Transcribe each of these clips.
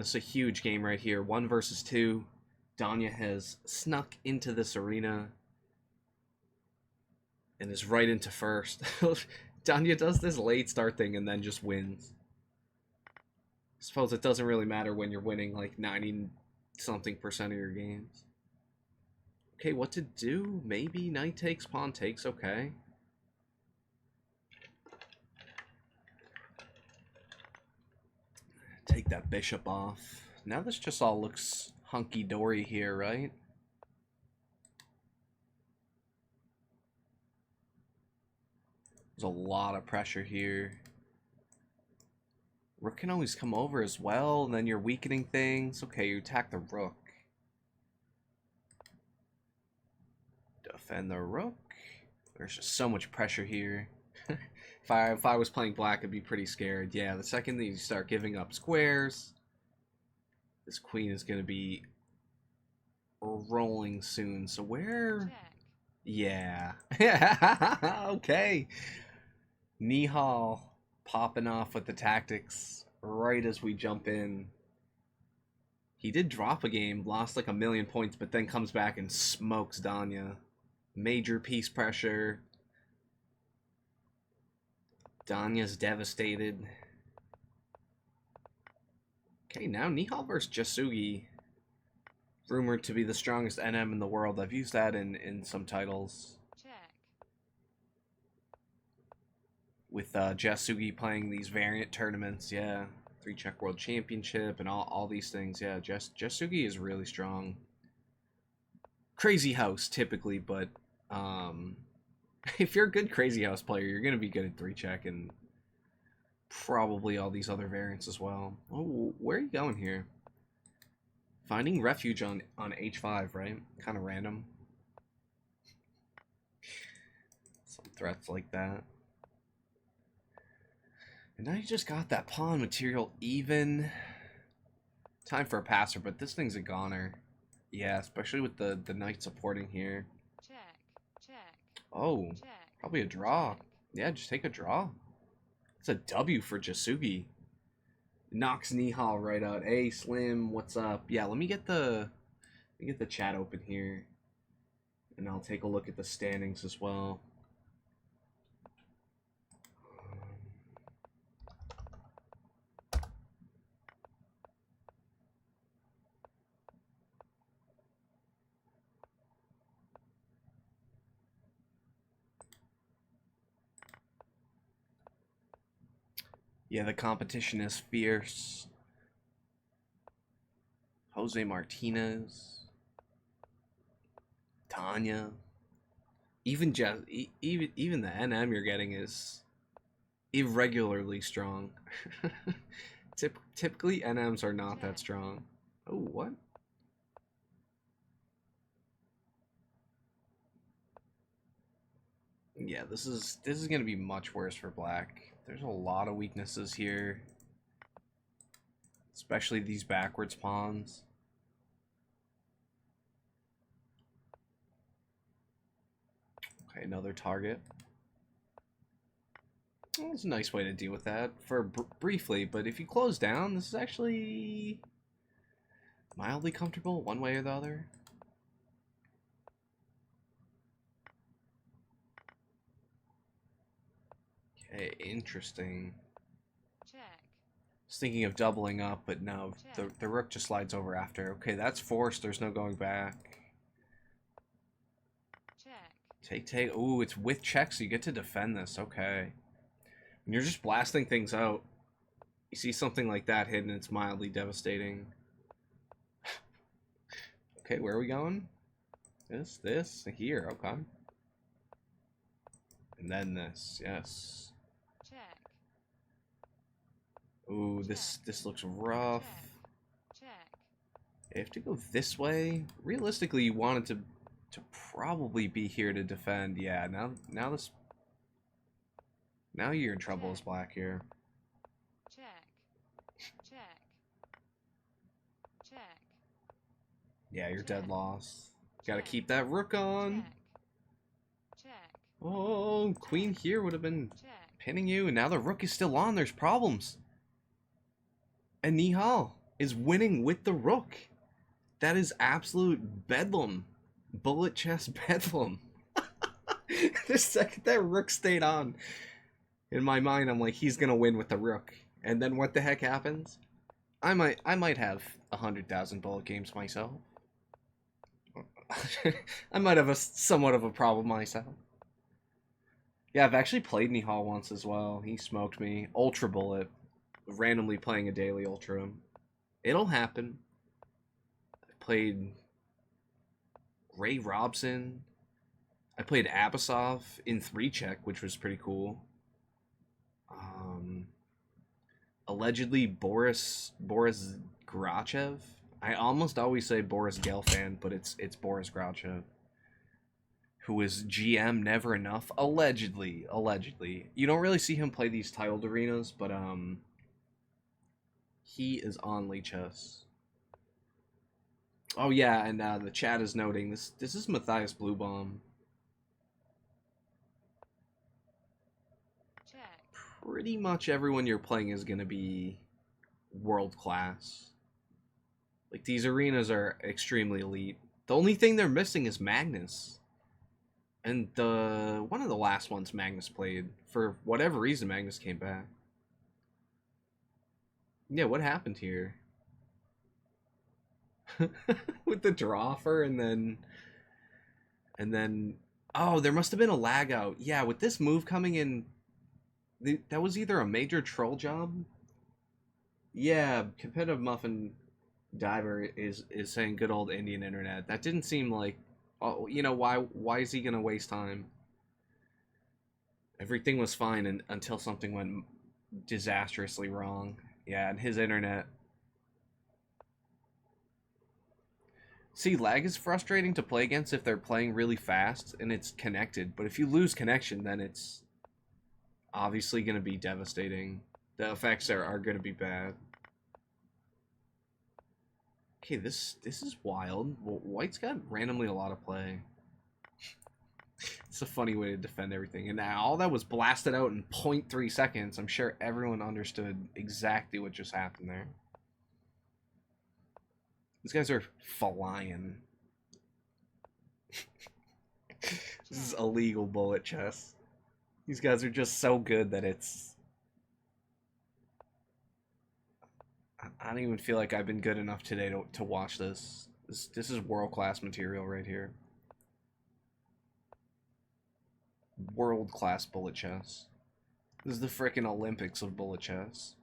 this is a huge game right here. 1 versus 2. Danya has snuck into this arena and is right into first. Danya does this late start thing and then just wins. I suppose it doesn't really matter when you're winning like 90-something% of your games. Okay, what to do? Maybe knight takes, pawn takes, okay. Take that bishop off. Now this just all looks hunky-dory here, right? There's a lot of pressure here. Rook can always come over as well, and then you're weakening things. Okay, you attack the rook. Defend the rook. There's just so much pressure here. If I was playing black, I'd be pretty scared. Yeah, the second that you start giving up squares, this queen is going to be rolling soon. So where... Check. Yeah. Okay. Nihal popping off with the tactics right as we jump in. He did drop a game, lost like 1,000,000 points, but then comes back and smokes Danya. Major piece pressure. Danya's devastated. Okay, now Nihal versus Jasugi. Rumored to be the strongest NM in the world. I've used that in some titles. Check. With Jasugi playing these variant tournaments, yeah. 3-check World Championship and all these things, yeah. Jasugi is really strong. Crazy house, typically, but if you're a good Crazy House player, you're going to be good at 3-check and probably all these other variants as well. Oh, where are you going here? Finding refuge on h5, right? Kind of random. Some threats like that. And now you just got that pawn material even. Time for a passer, but this thing's a goner. Yeah, especially with the knight supporting here. Check. Check. Oh, Check. probably a draw. Check. Yeah, just take a draw. It's a W for Jasugi. Knocks Nihal right out. Hey, Slim, what's up? Yeah, let me get the chat open here, and I'll take a look at the standings as well. Yeah, the competition is fierce. Jose Martinez, Tanya, even even the NM you're getting is irregularly strong. Typically NMs are not that strong. Oh, what? Yeah, this is gonna be much worse for black. There's a lot of weaknesses here, especially these backwards pawns. Okay, another target. Well, it's a nice way to deal with that for briefly, but if you close down, this is actually mildly comfortable one way or the other. Okay, interesting. Check. I was thinking of doubling up, but no, the rook just slides over after. Okay, that's forced. There's no going back. Check. Take. Ooh, it's with check, so you get to defend this. Okay. When you're just blasting things out, you see something like that hit, and it's mildly devastating. Okay, where are we going? This, here, okay. And then this, yes. Check. Ooh, this looks rough. Check. You have to go this way. Realistically, you wanted to probably be here to defend. Yeah, now you're in trouble as black here. Check. Check. Check. Yeah, you're dead lost. Gotta keep that rook on. Check. Oh, queen here would have been Check. pinning you, and now the rook is still on. There's problems. And Nihal is winning with the rook. That is absolute bedlam. Bullet chess bedlam. The second that rook stayed on, in my mind, I'm like, he's gonna win with the rook. And then what the heck happens? I might have 100,000 bullet games myself. I might have somewhat of a problem myself. Yeah, I've actually played Nihal once as well. He smoked me. Ultra Bullet. Randomly playing a daily Ultra. It'll happen. I played Ray Robson. I played Abasov in 3-check, which was pretty cool. Allegedly Boris Grachev. I almost always say Boris Gelfand, but it's Boris Grachev, who is GM Never Enough. Allegedly. You don't really see him play these tiled arenas, but he is on Lichess. Oh yeah, and the chat is noting this is Matthias Bluebomb. Check. Pretty much everyone you're playing is going to be world class. Like, these arenas are extremely elite. The only thing they're missing is Magnus. And one of the last ones Magnus played, for whatever reason, Magnus came back. Yeah, what happened here? With the drawfer and then oh, there must have been a lag out. Yeah, with this move coming in, that was either a major troll job. Yeah, competitive muffin diver is saying good old Indian internet. That didn't seem like, oh, you know, why is he gonna waste time? Everything was fine until something went disastrously wrong. Yeah, and his internet. See, lag is frustrating to play against if they're playing really fast and it's connected, but if you lose connection, then it's obviously going to be devastating. The effects are going to be bad. Okay, this is wild. Well, White's got randomly a lot of play. It's a funny way to defend everything. And now all that was blasted out in 0.3 seconds. I'm sure everyone understood exactly what just happened there. These guys are flying. This is illegal bullet chess. These guys are just so good that it's... I don't even feel like I've been good enough today to watch this. This is world-class material right here. World-class bullet chess. This is the frickin' Olympics of bullet chess.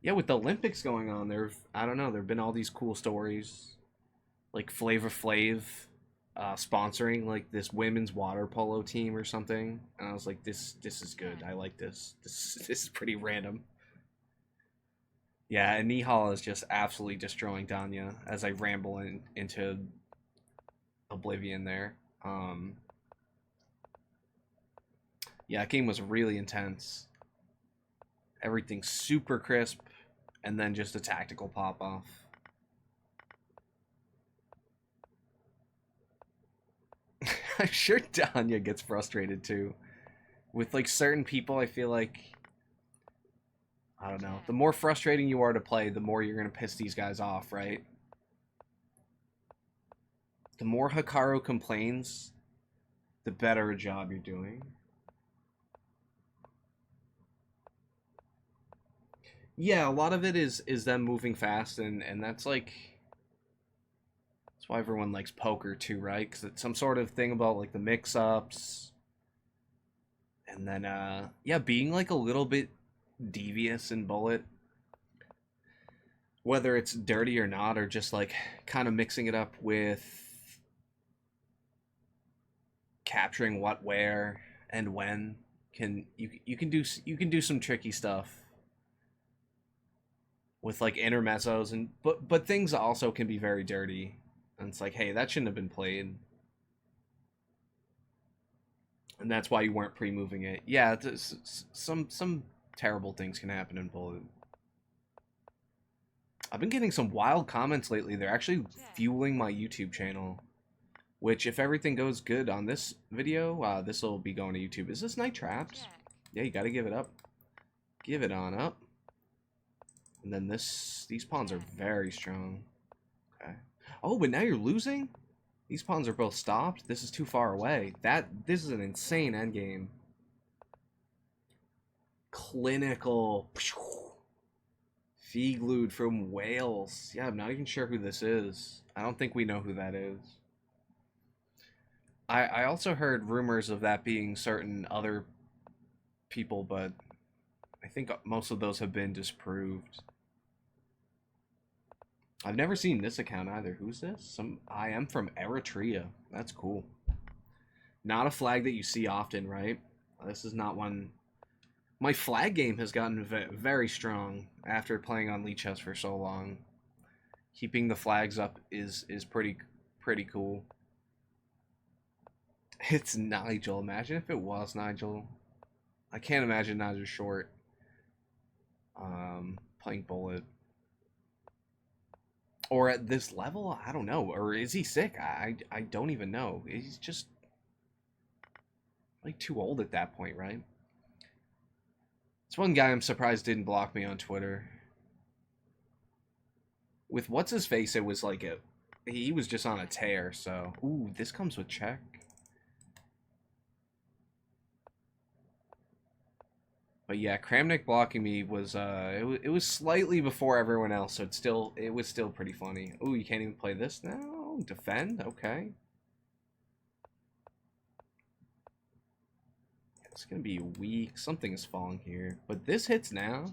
Yeah, with the Olympics going on, I don't know, there've been all these cool stories, like Flavor Flav sponsoring like this women's water polo team or something, and I was like, this is good. I like this. This is pretty random. Yeah, and Nihal is just absolutely destroying Danya as I ramble into oblivion there. Yeah, that game was really intense. Everything's super crisp, and then just a tactical pop-off. I'm sure Danya gets frustrated too. With like certain people, I feel like, I don't know, the more frustrating you are to play, the more you're going to piss these guys off, right? The more Hikaru complains, the better a job you're doing. Yeah, a lot of it is them moving fast, and that's like, that's why everyone likes poker too, right? Because it's some sort of thing about like the mix-ups, and then yeah, being like a little bit devious in bullet, whether it's dirty or not, or just like kind of mixing it up with capturing what, where, and when. You can do some tricky stuff with like intermezzos, and but things also can be very dirty, and it's like, hey, that shouldn't have been played, and that's why you weren't pre-moving it. Yeah, some terrible things can happen in bullet. I've been getting some wild comments lately. They're actually fueling my YouTube channel, which, if everything goes good on this video, this will be going to YouTube. Is this Night Traps? Yeah, you gotta give it up. Give it on up. And then these pawns are very strong. Okay. Oh, but now you're losing? These pawns are both stopped. This is too far away. This is an insane endgame. Clinical. Fee-glued from Wales. Yeah, I'm not even sure who this is. I don't think we know who that is. I also heard rumors of that being certain other people, but I think most of those have been disproved. I've never seen this account either. Who's this? I am from Eritrea. That's cool. Not a flag that you see often, right? This is not one. My flag game has gotten very strong after playing on Lichess for so long. Keeping the flags up is pretty cool. It's Nigel. Imagine if it was Nigel. I can't imagine Nigel Short playing Bullet. Or at this level, I don't know. Or is he sick? I don't even know. He's just like too old at that point, right? It's one guy I'm surprised didn't block me on Twitter. With what's his face, it was like he was just on a tear. So, ooh, this comes with check. But yeah, Kramnik blocking me was it was slightly before everyone else, so it was still pretty funny. Ooh, you can't even play this now. Defend, okay. It's gonna be weak. Something is falling here, but this hits now.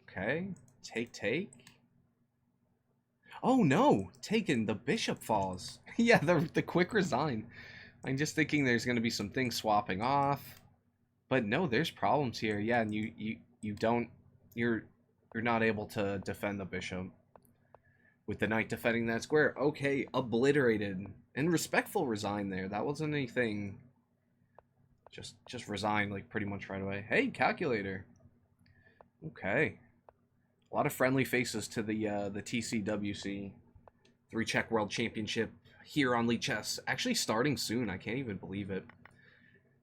Okay, take. Oh no, taken. The bishop falls. Yeah, the quick resign. I'm just thinking there's gonna be some things swapping off. But no, there's problems here. Yeah, and you're not able to defend the bishop. With the knight defending that square. Okay, obliterated. And respectful resign there. That wasn't anything. Just resign like pretty much right away. Hey, calculator. Okay. A lot of friendly faces to the TCWC 3 Czech World Championship here on Lichess. Actually starting soon. I can't even believe it.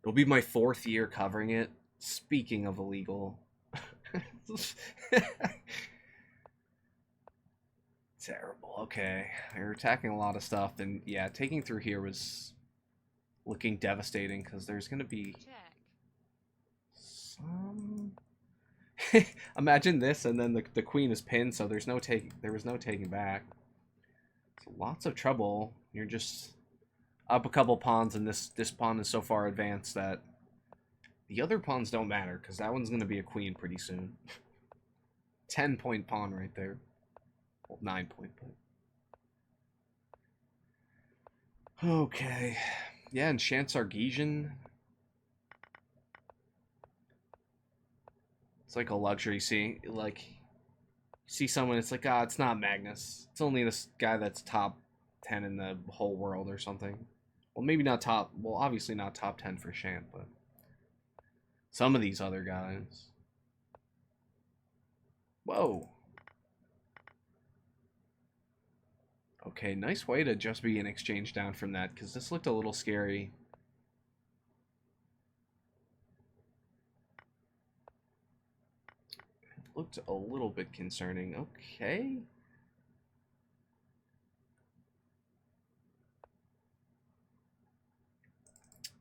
It'll be my 4th year covering it. Speaking of illegal. Terrible. Okay. They're attacking a lot of stuff. And yeah, taking through here was looking devastating because there's going to be some... Imagine this and then the queen is pinned, so there was no taking back. So lots of trouble. You're just up a couple pawns, and this pawn is so far advanced that the other pawns don't matter because that one's going to be a queen pretty soon. 10-point pawn right there. Well, 9-point pawn. Okay. Yeah, and Shan Sargisian. It's like a luxury seeing, like, see someone, it's like, it's not Magnus. It's only this guy that's top 10 in the whole world or something. Well, maybe not top, well, obviously not top 10 for Shant, but some of these other guys. Whoa. Okay, nice way to just be an exchange down from that, because this looked a little scary. It looked a little bit concerning. Okay.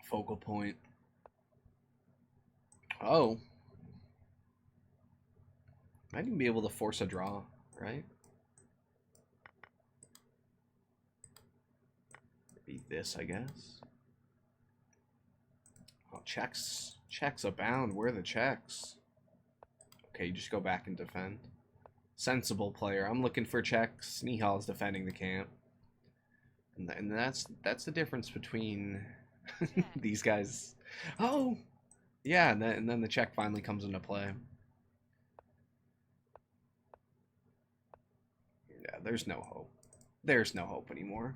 Focal point. Oh. Might even be able to force a draw, right? Be this, I guess. Oh, checks abound. Where are the checks? Okay, you just go back and defend. Sensible player. I'm looking for checks. Nihal's defending the camp. And that's the difference between these guys. Oh! Yeah, and then the check finally comes into play. Yeah, there's no hope. There's no hope anymore.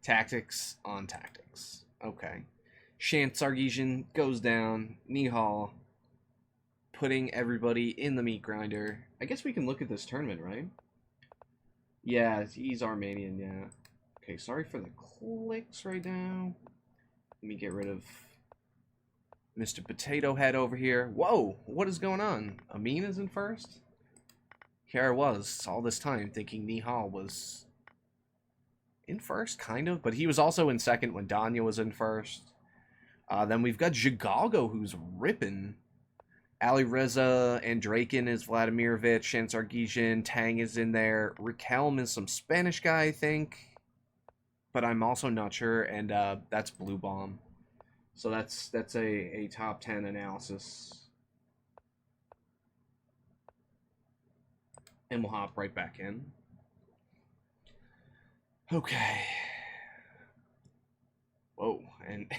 Tactics on tactics. Okay. Shan Sargisian goes down. Nihal putting everybody in the meat grinder. I guess we can look at this tournament, right? Yeah, he's Armenian, yeah. Okay, sorry for the clicks right now. Let me get rid of Mr. Potato Head over here. Whoa, what is going on? Amin is in first? here I was all this time thinking Nihal was in first, kind of, but he was also in second when Danya was in first. Then we've got Zhigago, who's ripping. Ali Reza and Draken is Vladimirovich, and Sargisian, Tang is in there. Riquelme is some Spanish guy, I think, but I'm also not sure, and that's Blue Bomb. So that's a top 10 analysis. And we'll hop right back in. Okay. Whoa, and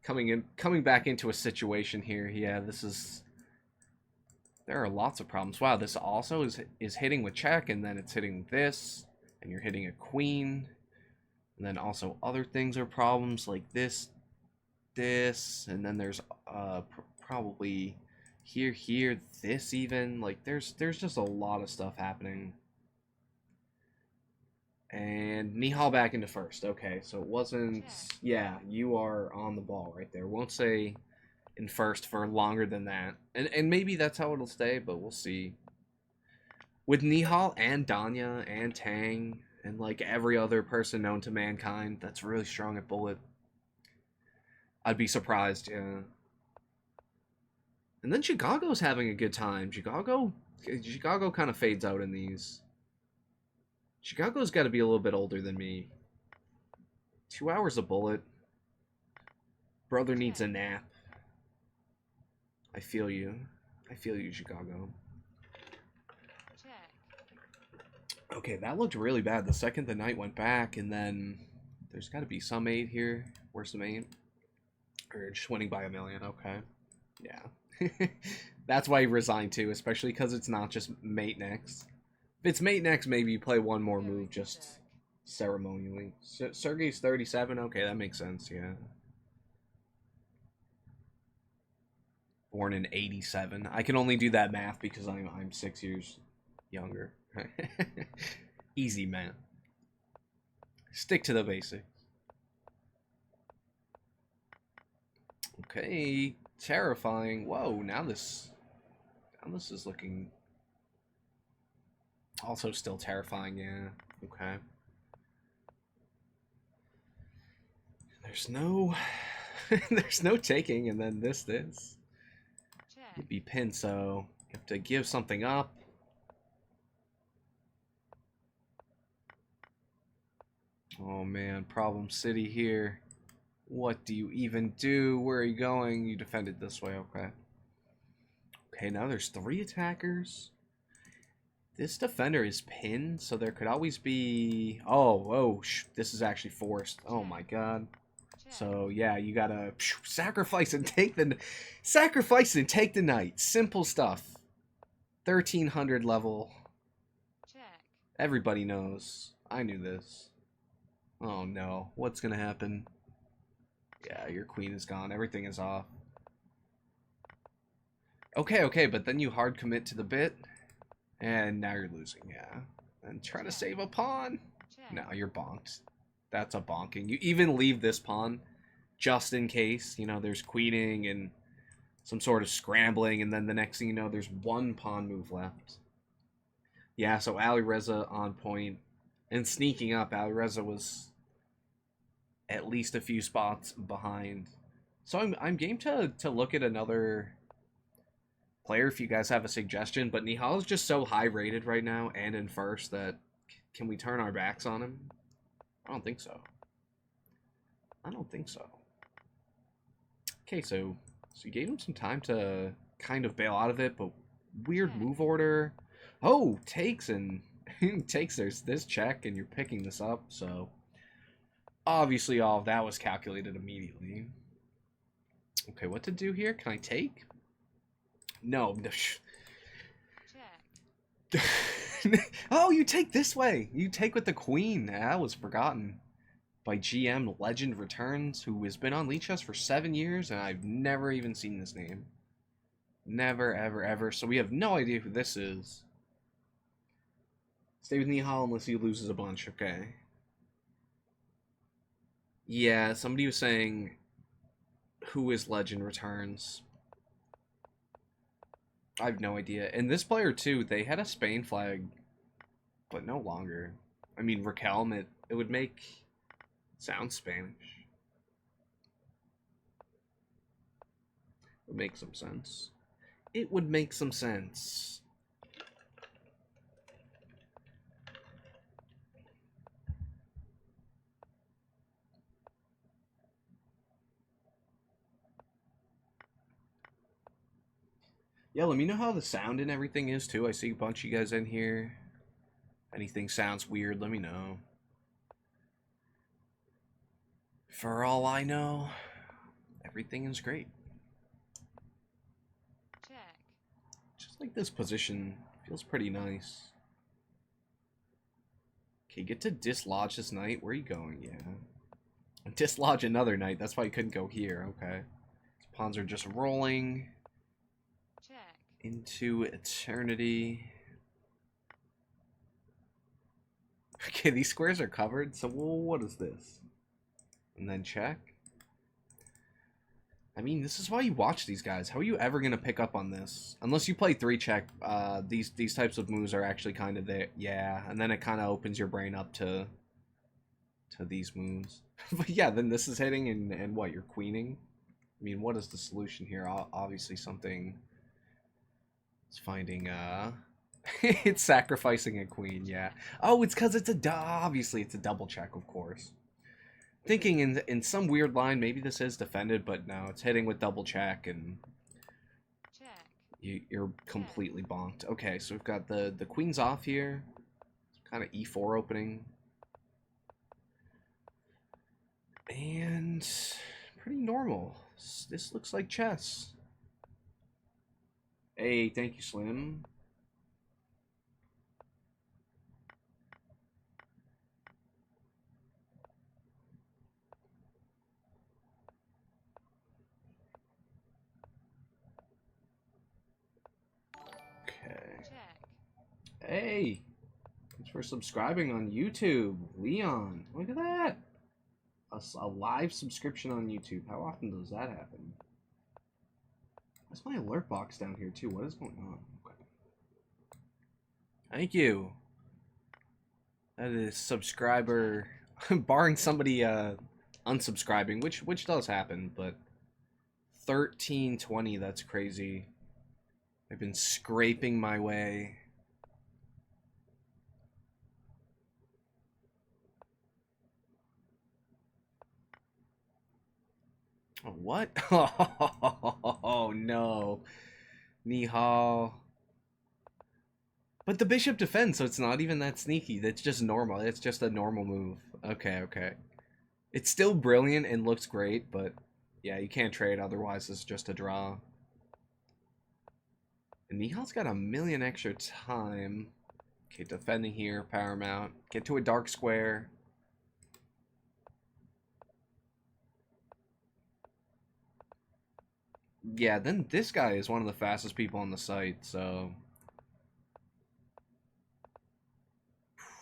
coming back into a situation here. Yeah, this is. There are lots of problems. Wow, this also is hitting with check, and then it's hitting this, and you're hitting a queen, and then also other things are problems like this, and then there's probably here, this even. Like there's just a lot of stuff happening. And Nihal back into first. Okay, so it wasn't... Yeah, you are on the ball right there. Won't say in first for longer than that. And maybe that's how it'll stay, but we'll see. With Nihal and Danya and Tang and like every other person known to mankind that's really strong at bullet, I'd be surprised, yeah. And then Chicago's having a good time. Chicago kind of fades out in these. Chicago's got to be a little bit older than me. 2 hours a bullet. Brother needs a nap. I feel you. I feel you, Chicago. Okay, that looked really bad. The second the knight went back, and then there's got to be some 8 here. Where's some 8? Or just winning by a million. Okay. Yeah. That's why he resigned too, especially because it's not just mate next. If it's mate next, maybe you play one more move just ceremonially. Sergey's 37. Okay, that makes sense, yeah. Born in 87. I can only do that math because I'm 6 years younger. Easy, man. Stick to the basics. Okay, terrifying. Whoa, now this is looking also still terrifying, yeah. Okay. There's no there's no taking, and then this. You'd be pinned, so you have to give something up. Oh man, problem city here. What do you even do? Where are you going? You defended this way, okay. Okay, now there's 3 attackers. This defender is pinned, so there could always be... Oh, this is actually forced. Oh my god. So yeah, you gotta sacrifice and take the knight. Simple stuff. 1300 level. Everybody knows. I knew this. Oh no, what's gonna happen? Yeah, your queen is gone. Everything is off. Okay, but then you hard commit to the bit, and now you're losing. Yeah, and try to save a pawn. No, you're bonked. That's a bonking. You even leave this pawn just in case, you know, there's queening and some sort of scrambling, and then the next thing you know, there's 1 pawn move left. Yeah, so Ali Reza on point. And sneaking up, Ali Reza was at least a few spots behind. So I'm game to look at another player if you guys have a suggestion, but Nihal is just so high rated right now and in first that can we turn our backs on him? I don't think so. Okay, so you gave him some time to kind of bail out of it, but weird move order. Oh, takes and takes. There's this check, and you're picking this up. So obviously, all of that was calculated immediately. Okay, what to do here? Can I take? No. Oh, you take this way. You take with the queen. That was forgotten by GM Legend Returns, who has been on Lichess for 7 years, and I've never even seen this name. Never, ever. So we have no idea who this is. Stay with Nihal unless he loses a bunch. Okay. Yeah, somebody was saying, who is Legend Returns? I have no idea. And this player too, they had a Spain flag, but no longer. I mean, Raquel, it would make sound Spanish. It would make some sense. It would make some sense. Yeah, let me know how the sound and everything is too. I see a bunch of you guys in here. Anything sounds weird, let me know. For all I know, everything is great. Check. Just like this position feels pretty nice. Okay, get to dislodge this knight. Where are you going? Yeah. Dislodge another knight. That's why you couldn't go here. Okay. These pawns are just rolling. Check. Into eternity. Okay, these squares are covered. So what is this? And then check. I mean, this is why you watch these guys. How are you ever gonna pick up on this? Unless you play 3-check, these types of moves are actually kind of there. Yeah, and then it kind of opens your brain up to these moves. But yeah, then this is hitting and what, you're queening? I mean, what is the solution here? Obviously something. It's finding it's sacrificing a queen. Yeah. Oh, it's because it's obviously it's a double check, of course. Thinking in some weird line, maybe this is defended, but no, it's hitting with double check, and Check. you're completely bonked. Okay, so we've got the queen's off here, kind of e4 opening, and pretty normal. This looks like chess. Hey, thank you, Slim. Okay. Check. Hey, thanks for subscribing on YouTube, Leon. Look at that. A live subscription on YouTube. How often does that happen? What's my alert box down here too? What is going on? Okay. Thank you. That is subscriber, barring somebody unsubscribing, which does happen, but 1320. That's crazy. I've been scraping my way. Oh, what? Oh no, Nihal. But the bishop defends, so it's not even that sneaky. That's just normal. It's just a normal move. Okay, okay. It's still brilliant and looks great, but yeah, you can't trade. Otherwise, it's just a draw. And Nihal's got a million extra time. Okay, defending here, Paramount. Get to a dark square. Yeah, then this guy is one of the fastest people on the site, so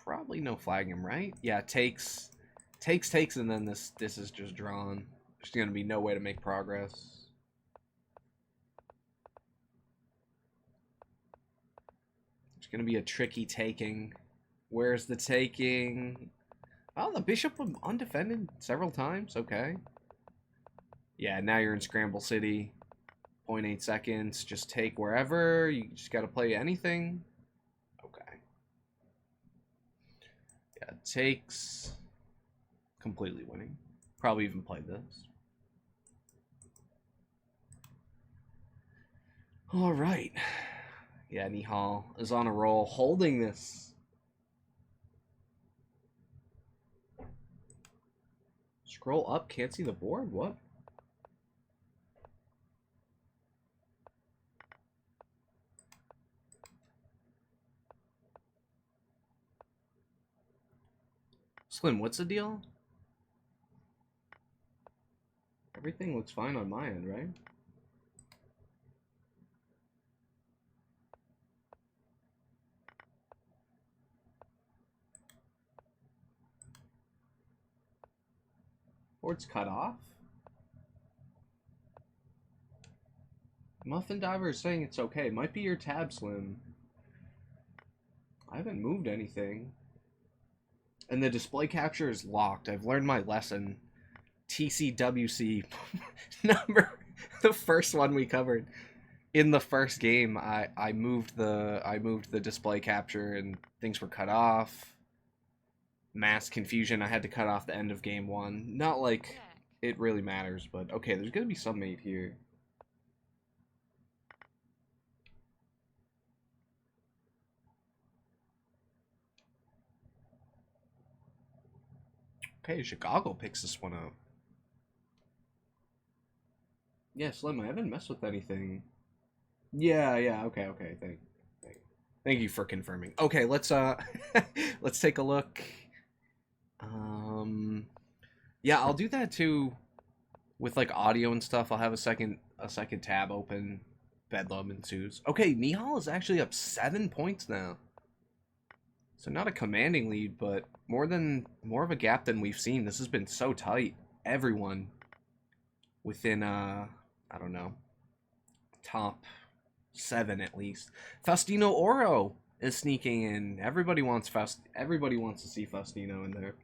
probably no flagging him, right? Yeah, takes, and then this is just drawn. There's gonna be no way to make progress. It's gonna be a tricky taking. Where's the taking? Oh, the bishop undefended several times. Okay. Yeah, now you're in Scramble City. 0.8 seconds. Just take wherever. You just gotta play anything. Okay. Yeah, takes. Completely winning. Probably even played this. All right. Yeah, Nihal is on a roll, holding this. Scroll up, can't see the board? What? Slim, what's the deal? Everything looks fine on my end, right? Board's cut off? Muffin Diver is saying it's okay. Might be your tab, Slim. I haven't moved anything. And the display capture is locked. I've learned my lesson. TCWC number, the first one we covered. In the first game, I moved the display capture and things were cut off. Mass confusion. I had to cut off the end of game 1. Not like Check. it really matters, but okay, there's gonna be some mate here. Okay, Chicago picks this one up. Yeah, Slim, I haven't messed with anything. Yeah, okay, thank you for confirming. Okay, let's let's take a look. Yeah, I'll do that too with like audio and stuff. I'll have a second tab open. Bedlam ensues. Okay, Nihal is actually up 7 points now. So not a commanding lead, but more of a gap than we've seen. This has been so tight. Everyone within I don't know, top 7 at least. Faustino Oro is sneaking in. Everybody wants to see Faustino in there.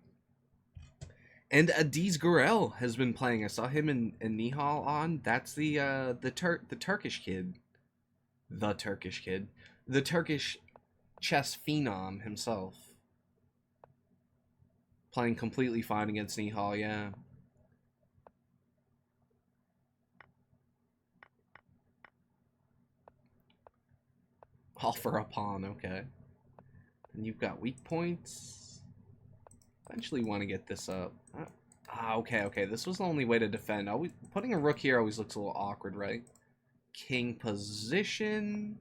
And Adiz Gurel has been playing. I saw him and Nihal on. That's the Turkish kid. The Turkish kid. The Turkish chess phenom himself. Playing completely fine against Nihal, yeah. All for a pawn, okay. And you've got weak points. Eventually want to get this up. Okay. This was the only way to defend. Putting a rook here always looks a little awkward, right? King position.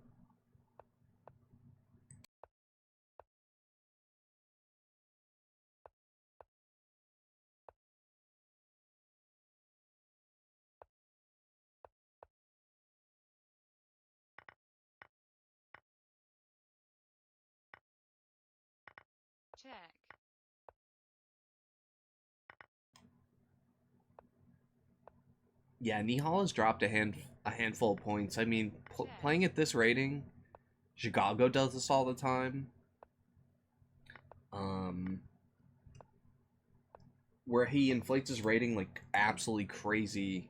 Check. Yeah, Nihal has dropped a handful of points. I mean, playing at this rating, Chicago does this all the time. Where he inflates his rating like absolutely crazy,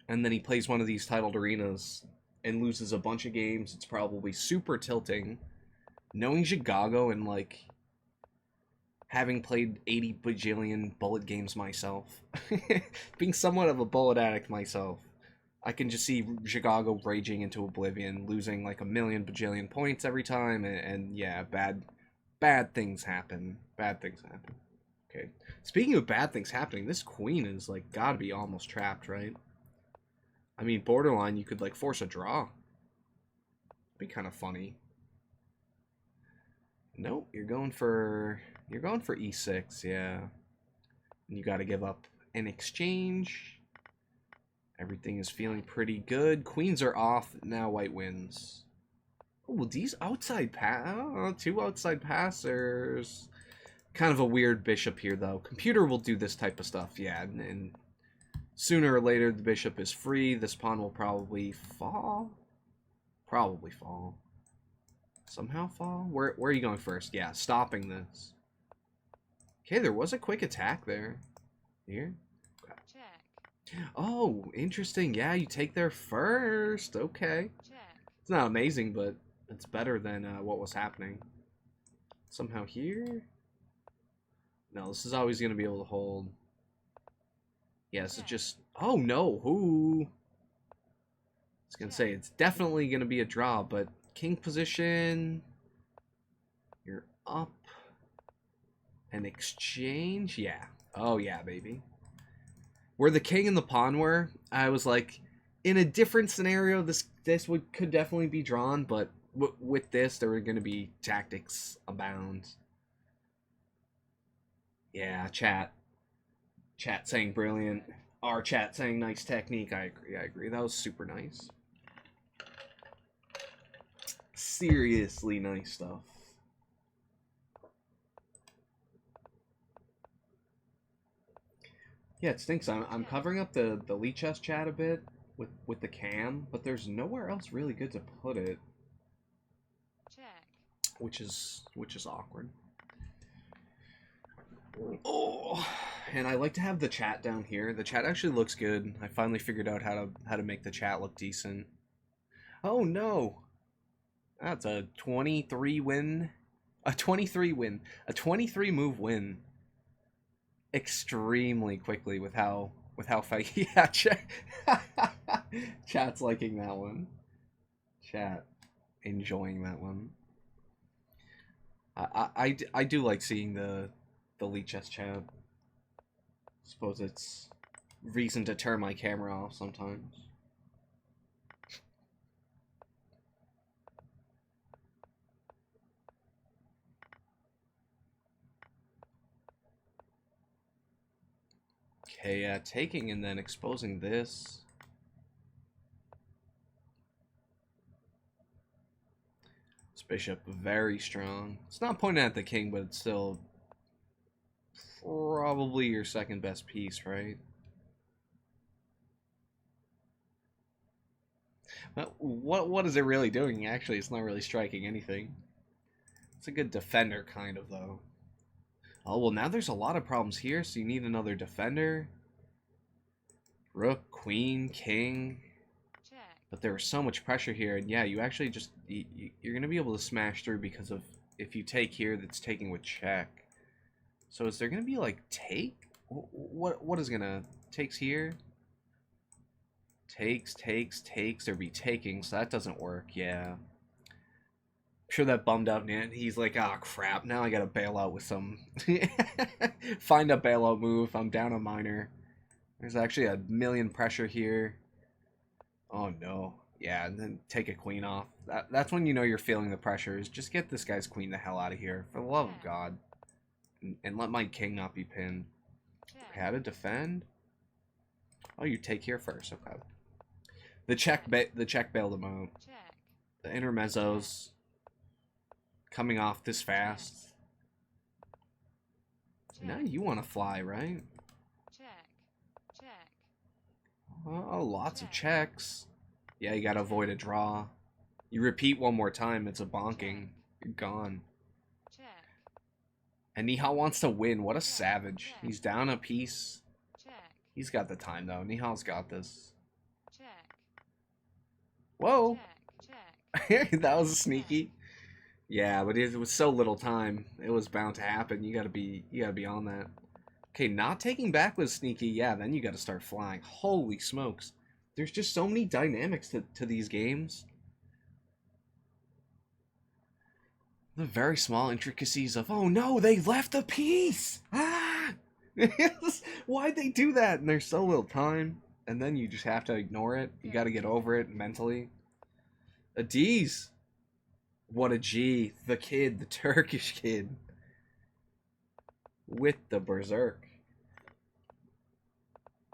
and then he plays one of these titled arenas and loses a bunch of games. It's probably super tilting. Knowing Chicago and like having played 80 bajillion bullet games myself, being somewhat of a bullet addict myself, I can just see Chicago raging into oblivion, losing like a million bajillion points every time, and yeah, bad things happen. Bad things happen. Okay. Speaking of bad things happening, this queen is like gotta be almost trapped, right? I mean, borderline, you could like force a draw. Be kind of funny. Nope, you're going for e6, yeah. And you got to give up an exchange. Everything is feeling pretty good. Queens are off. Now white wins. Oh, these outside two outside passers. Kind of a weird bishop here, though. Computer will do this type of stuff, yeah. And sooner or later, the bishop is free. This pawn will probably fall. Probably fall. Somehow fall? Where are you going first? Yeah, stopping this. Okay, there was a quick attack there. Here. Okay. Check. Oh, interesting. Yeah, you take there first. Okay. Check. It's not amazing, but it's better than what was happening. Somehow here? No, this is always going to be able to hold. Yeah, this is just... Oh, no. Who? I was going to say, it's definitely going to be a draw, but king position. You're up. An exchange? Yeah. Oh, yeah, baby. Where the king and the pawn were, I was like, in a different scenario, this could definitely be drawn, but with this, there were going to be tactics abound. Yeah, chat saying brilliant. Our chat saying nice technique. I agree. That was super nice. Seriously nice stuff. Yeah, it stinks. I'm covering up the Lichess chat a bit with the cam, but there's nowhere else really good to put it, Check. which is awkward. Oh, and I like to have the chat down here. The chat actually looks good. I finally figured out how to make the chat look decent. Oh no. That's a 23 win. A 23 win. A 23 move win. Extremely quickly with how fast. Yeah, chat's liking that one. Chat enjoying that one. I do like seeing the Lichess chat. Suppose it's reason to turn my camera off sometimes. Okay, yeah, taking and then exposing this. This bishop very strong. It's not pointing at the king, but it's still probably your second best piece, right? But what is it really doing? Actually, it's not really striking anything. It's a good defender, kind of, though. Oh, well, now there's a lot of problems here, so you need another defender. Rook, queen, king. Check. But there was so much pressure here, and yeah, you actually just... You're going to be able to smash through because of... If you take here, that's taking with check. So is there going to be, like, take? What is going to... Takes here? Takes. There'd be taking, so that doesn't work, yeah. I'm sure that bummed out Nant. He's like, oh crap, now I gotta bail out with some... Find a bailout move. I'm down a minor. There's actually a million pressure here. Oh no. Yeah, and then take a queen off. That's when you know you're feeling the pressure, is just get this guy's queen the hell out of here. For the love of God. And let my king not be pinned. Check. How to defend? Oh, you take here first, okay. The check bailed him out. Check. The intermezzos coming off this fast. Check. Now you want to fly, right? Check. Check. Oh, lots of checks. Yeah, you gotta avoid a draw. You repeat one more time, it's a bonking. You're gone. Check. And Nihal wants to win. What a savage. He's down a piece. Check. He's got the time, though. Nihal's got this. Check. Whoa! Check. That was sneaky. Yeah, but it was so little time. It was bound to happen. You gotta be on that. Okay, not taking back was sneaky. Yeah, then you gotta start flying. Holy smokes. There's just so many dynamics to these games. The very small intricacies of, oh no, they left a piece! Ah! Why'd they do that? And there's so little time. And then you just have to ignore it. You gotta get over it mentally. A D's. What a G. The kid, the Turkish kid. With the berserk.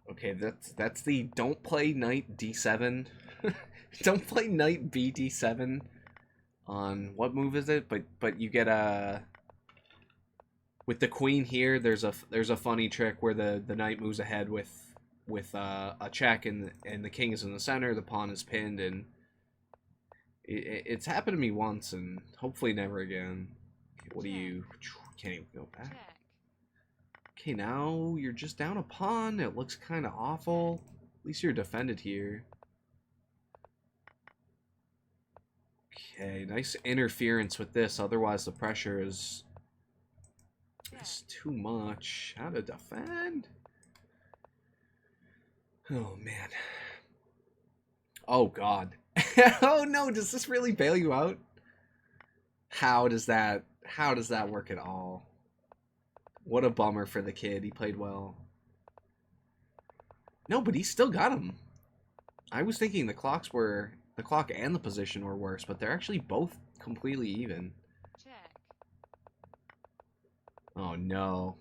Okay, that's the don't play knight d7. Don't play knight bd7 on what move is it? But you get a with the queen here. There's a funny trick where the knight moves ahead with a check and the king is in the center. The pawn is pinned, and it's happened to me once, and hopefully never again. Okay, what do you? Can't even go back. Check. Okay, now you're just down a pawn. It looks kind of awful. At least you're defended here. Okay, nice interference with this. Otherwise, the pressure is too much. How to defend? Oh, man. Oh, God. Oh, no. Does this really bail you out? How does that work at all? What a bummer for the kid. He played well. No, but he still got him. I was thinking the clock and the position were worse, but they're actually both completely even. Check. Oh no.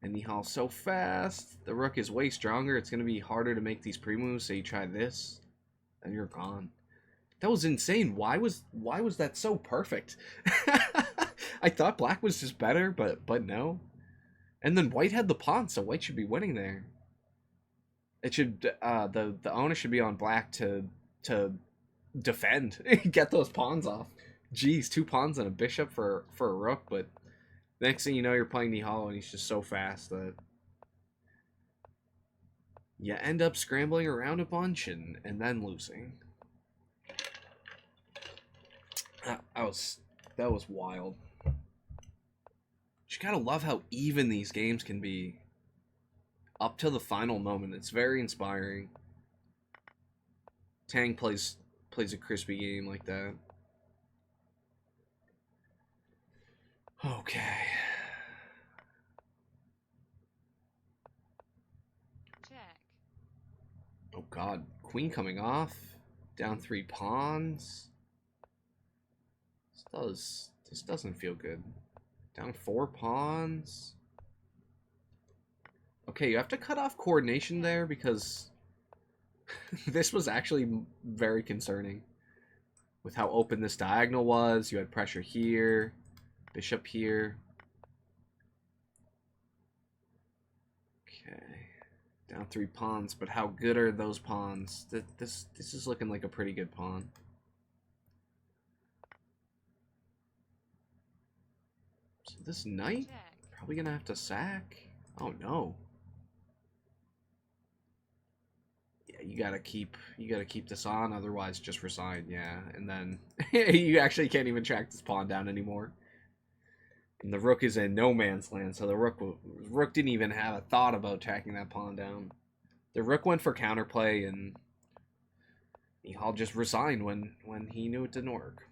And Nihal's so fast. The rook is way stronger. It's going to be harder to make these pre-moves, so you try this, and you're gone. That was insane. Why was that so perfect? I thought black was just better, but no. And then white had the pawn, so white should be winning there. It should the onus should be on black to defend, get those pawns off. Jeez, 2 pawns and a bishop for a rook, but next thing you know, you're playing Nihal and he's just so fast that you end up scrambling around a bunch and then losing. That was wild. You gotta love how even these games can be up to the final moment. It's very inspiring. Tang plays a crispy game like that. Okay. Check. Oh god, queen coming off, down 3 pawns. This doesn't feel good. Down 4 pawns. Okay, you have to cut off coordination there because this was actually very concerning. With how open this diagonal was, you had pressure here, bishop here. Okay, down 3 pawns, but how good are those pawns? This is looking like a pretty good pawn. So this knight probably gonna have to sack. Oh no. Yeah, you gotta keep this on, otherwise just resign. Yeah, and then you actually can't even track this pawn down anymore. And the rook is in no man's land, so the rook didn't even have a thought about tracking that pawn down. The rook went for counterplay, and Nihal just resigned when he knew it didn't work.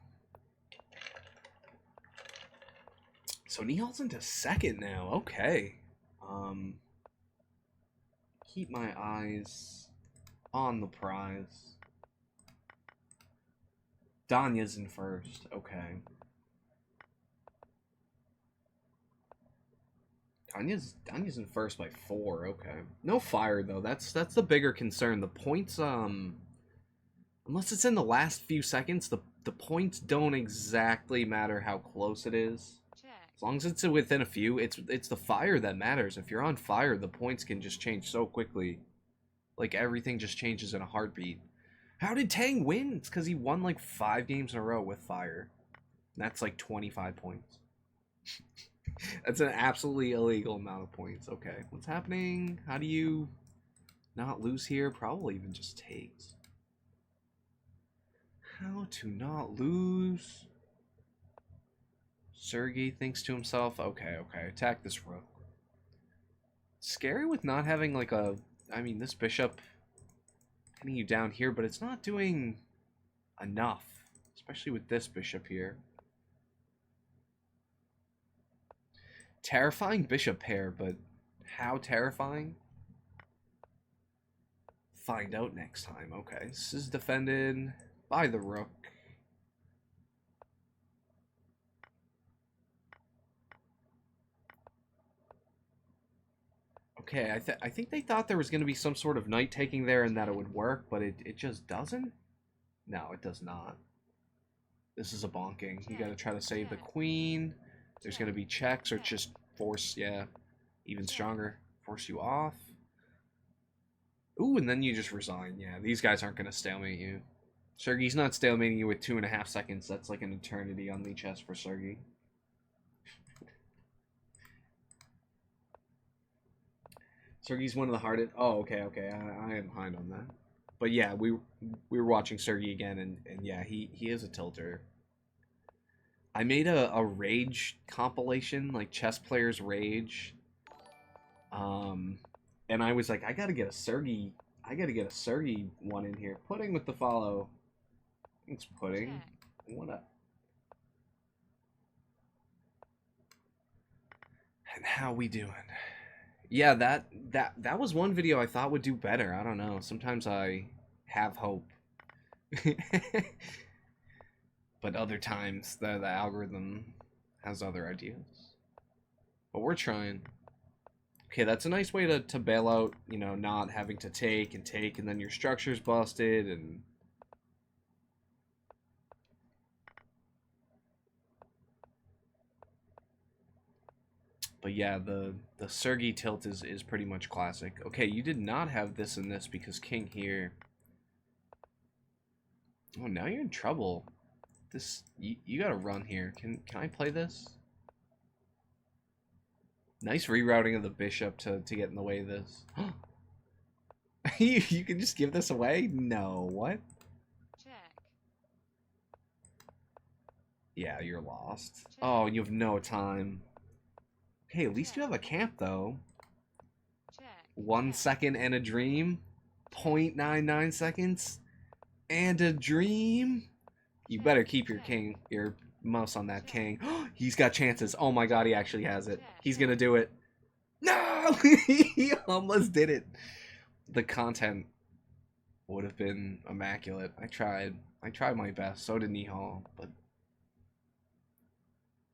So Nihal's into second now. Okay. Keep my eyes on the prize. Danya's in first. Okay. Danya's in first by 4. Okay. No fire though. That's the bigger concern. The points unless it's in the last few seconds, the points don't exactly matter how close it is. As long as it's within a few, it's the fire that matters. If you're on fire, the points can just change so quickly. Like, everything just changes in a heartbeat. How did Tang win? It's because he won, like, 5 games in a row with fire. And that's, like, 25 points. That's an absolutely illegal amount of points. Okay, what's happening? How do you not lose here? Probably even just takes. How to not lose? Sergey thinks to himself, okay, attack this rook. Scary with not having like a... I mean, this bishop hitting you down here, but it's not doing enough. Especially with this bishop here. Terrifying bishop pair, but how terrifying? Find out next time. Okay, this is defended by the rook. Okay, I think they thought there was going to be some sort of knight taking there and that it would work, but it just doesn't? No, it does not. This is a bonking. You got to try to save the queen. There's going to be checks or just force, yeah, even stronger. Force you off. Ooh, and then you just resign. Yeah, these guys aren't going to stalemate you. Sergey's not stalemating you with 2.5 seconds. That's like an eternity on Lichess for Sergey. Sergey's one of the hardest. Oh, okay. I am behind on that. But yeah, we were watching Sergey again, and yeah, he is a tilter. I made a rage compilation, like chess players rage. And I was like, I gotta get a Sergey one in here. Pudding with the follow. Thanks, Pudding. What up? And how we doing? Yeah, that was one video I thought would do better. I don't know. Sometimes I have hope. But other times the algorithm has other ideas. But we're trying. Okay, that's a nice way to bail out, you know, not having to take, and then your structure's busted, and... But yeah, the Sergey tilt is pretty much classic. Okay, you did not have this and this because king here. Oh, now you're in trouble. This you gotta run here. Can I play this? Nice rerouting of the bishop to get in the way of this. You can just give this away? No, what? Check. Yeah, you're lost. Check. Oh, you have no time. Hey, at least you have a camp though. Check. 1 second and a dream. 0.99 seconds and a dream. You better keep your king, your mouse on that king. He's got chances. Oh my god, he actually has it. He's gonna do it. No! He almost did it. The content would have been immaculate. I tried my best. So did Nihal, but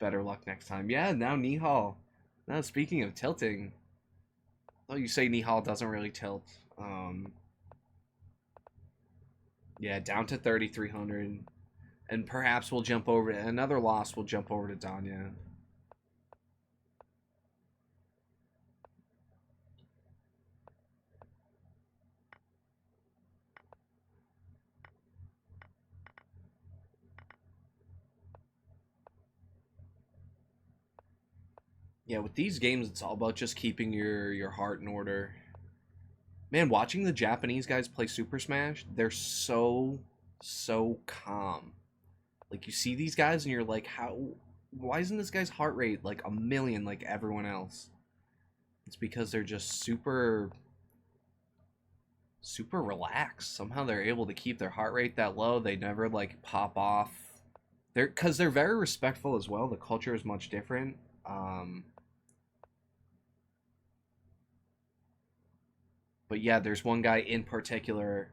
better luck next time. Yeah, now Nihal. Now, speaking of tilting, though you say Nihal doesn't really tilt. Yeah, down to 3,300. And perhaps we'll jump over to another loss. We'll jump over to Danya. Yeah, with these games, it's all about just keeping your heart in order. Man, watching the Japanese guys play Super Smash, they're so calm. Like, you see these guys and you're like, why isn't this guy's heart rate like a million like everyone else? It's because they're just super relaxed. Somehow they're able to keep their heart rate that low. They never like pop off. Because they're very respectful as well. The culture is much different. But yeah, there's one guy in particular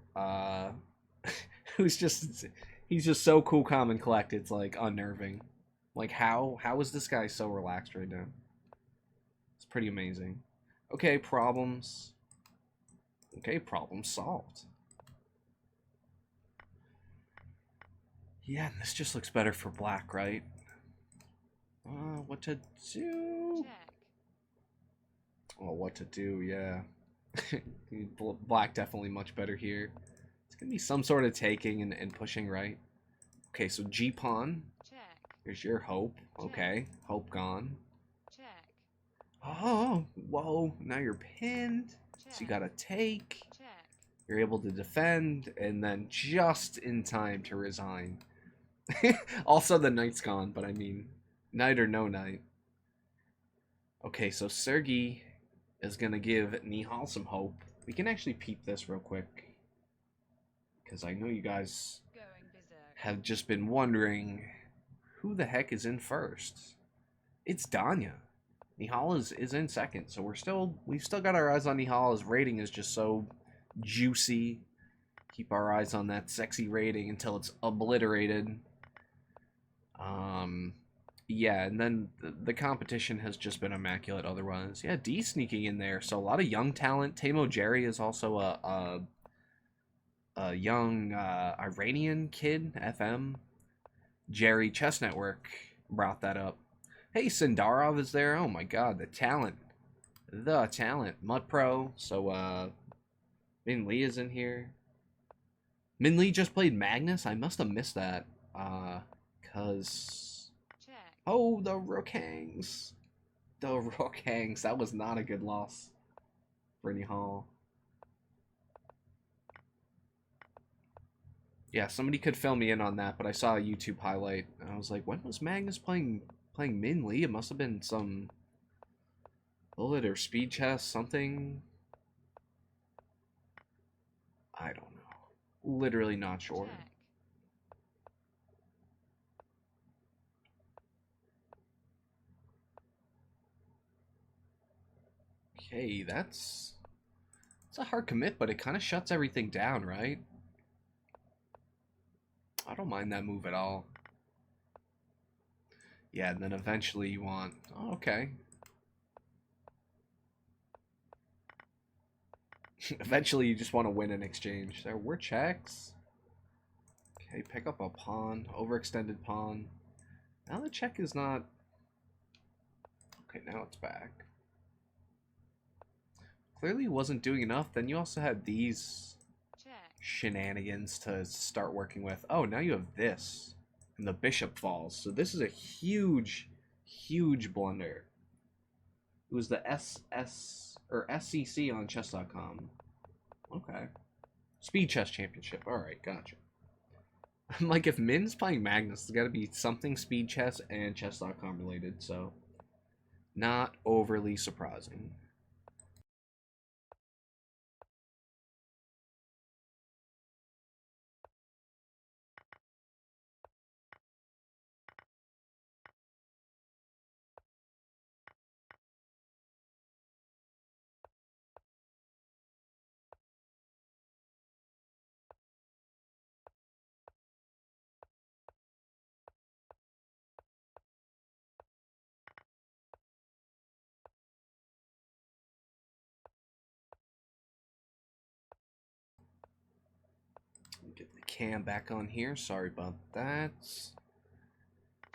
who's he's just so cool, calm, and collected. It's like unnerving. Like how is this guy so relaxed right now? It's pretty amazing. Okay, problems. Okay, problem solved. Yeah, this just looks better for black, right? What to do? Check. Oh, what to do? Yeah. Black definitely much better here. It's gonna be some sort of taking and pushing, right? Okay, so G pawn. Check. Here's your hope. Okay, hope gone. Check. Oh, whoa! Now you're pinned. Check. So you gotta take. Check. You're able to defend, and then just in time to resign. Also, the knight's gone, but I mean, knight or no knight. Okay, so Sergey is gonna give Nihal some hope. We can actually peep this real quick, because I know you guys have just been wondering who the heck is in first. It's Danya. Nihal is in second, so we've still got our eyes on Nihal. His rating is just so juicy. Keep our eyes on that sexy rating until it's obliterated. Yeah, and then the competition has just been immaculate otherwise. Yeah, D sneaking in there, so a lot of young talent. Tamo Jerry is also a young Iranian kid, FM. Jerry Chess Network brought that up. Hey, Sindarov is there. Oh my god, the talent. The talent. Mud Pro. So, Min Lee is in here. Min Lee just played Magnus? I must have missed that. Cause... Oh, the Rookangs. The Rookangs. That was not a good loss. Brittany Hall. Yeah, somebody could fill me in on that, but I saw a YouTube highlight. And I was like, when was Magnus playing Min Lee? It must have been some bullet or speed chess, something. I don't know. Literally not sure. Check. Okay, it's a hard commit, but it kind of shuts everything down, right? I don't mind that move at all. Yeah, and then eventually you want... Oh, okay. Eventually you just want to win an exchange. There were checks. Okay, pick up a pawn. Overextended pawn. Now the check is not... Okay, now it's back. Clearly wasn't doing enough. Then you also had these check, shenanigans to start working with. Oh, now you have this. And the bishop falls. So this is a huge, huge blunder. It was the SS or SCC on chess.com. Okay. Speed Chess Championship. Alright, gotcha. I'm like, if Min's playing Magnus, it's got to be something Speed Chess and chess.com related, so not overly surprising. Get the cam back on here. Sorry about that.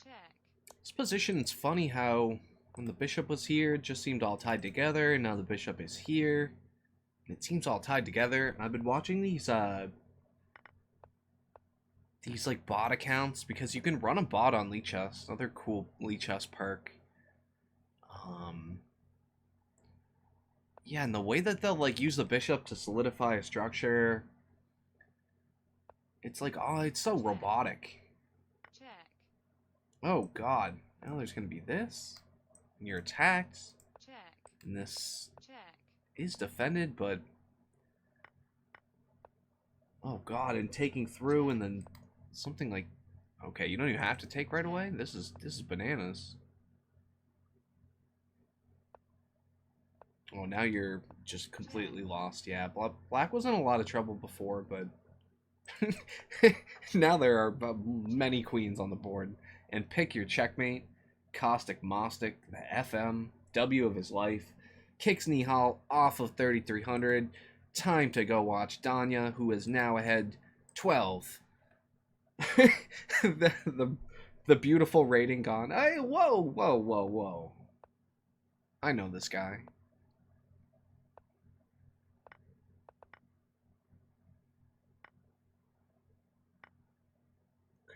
check, This position, it's funny how when the bishop was here, it just seemed all tied together. And now the bishop is here. And it seems all tied together. And I've been watching these like bot accounts because you can run a bot on Lichess. Another cool Lichess perk. Yeah, and the way that they'll like use the bishop to solidify a structure, it's like, oh, it's so robotic. check, Oh god, now there's gonna be this, and you're attacked, check, and this check, is defended, but oh god, and taking through, and then something like, okay, you don't even have to take right away. This is bananas. Oh, now you're just completely lost. Yeah, Black was in a lot of trouble before, but now there are many queens on the board. And pick your checkmate. Caustic Mostic, the FM, W of his life, kicks Nihal off of 3,300. Time to go watch Danya, who is now ahead 12. the beautiful rating gone. Hey, whoa, whoa, whoa, whoa. I know this guy.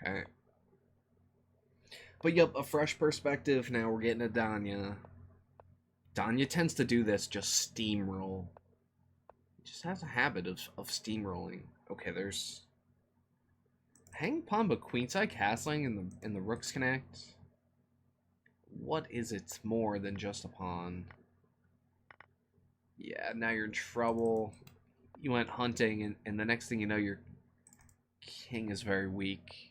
Okay. But yep, a fresh perspective. Now we're getting a Danya. Danya tends to do this, just steamroll. He just has a habit of steamrolling. Okay, there's hang pawn but queenside castling in the rooks connect. What is it more than just a pawn? Yeah, now you're in trouble. You went hunting, and the next thing you know, your king is very weak.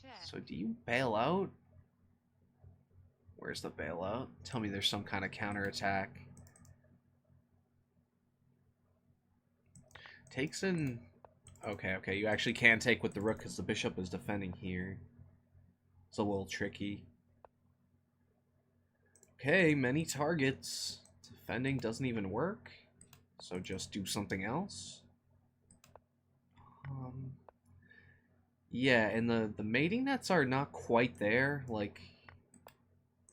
check, So do you bail out? Where's the bailout? Tell me there's some kind of counterattack. Takes in... Okay, okay, you actually can take with the rook because the bishop is defending here. It's a little tricky. Okay, many targets. Defending doesn't even work. So just do something else. Yeah, and the mating nets are not quite there. Like,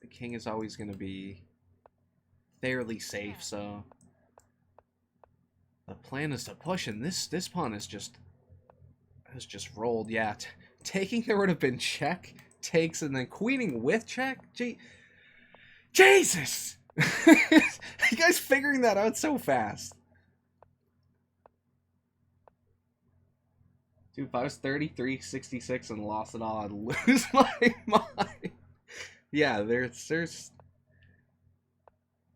the king is always going to be fairly safe, so... The plan is to push, and this pawn is has just rolled. Yeah, taking there would have been check, takes, and then queening with check. Jesus! You guys figuring that out so fast. Dude, if I was 33, 66 and lost it all, I'd lose my mind. Yeah, there's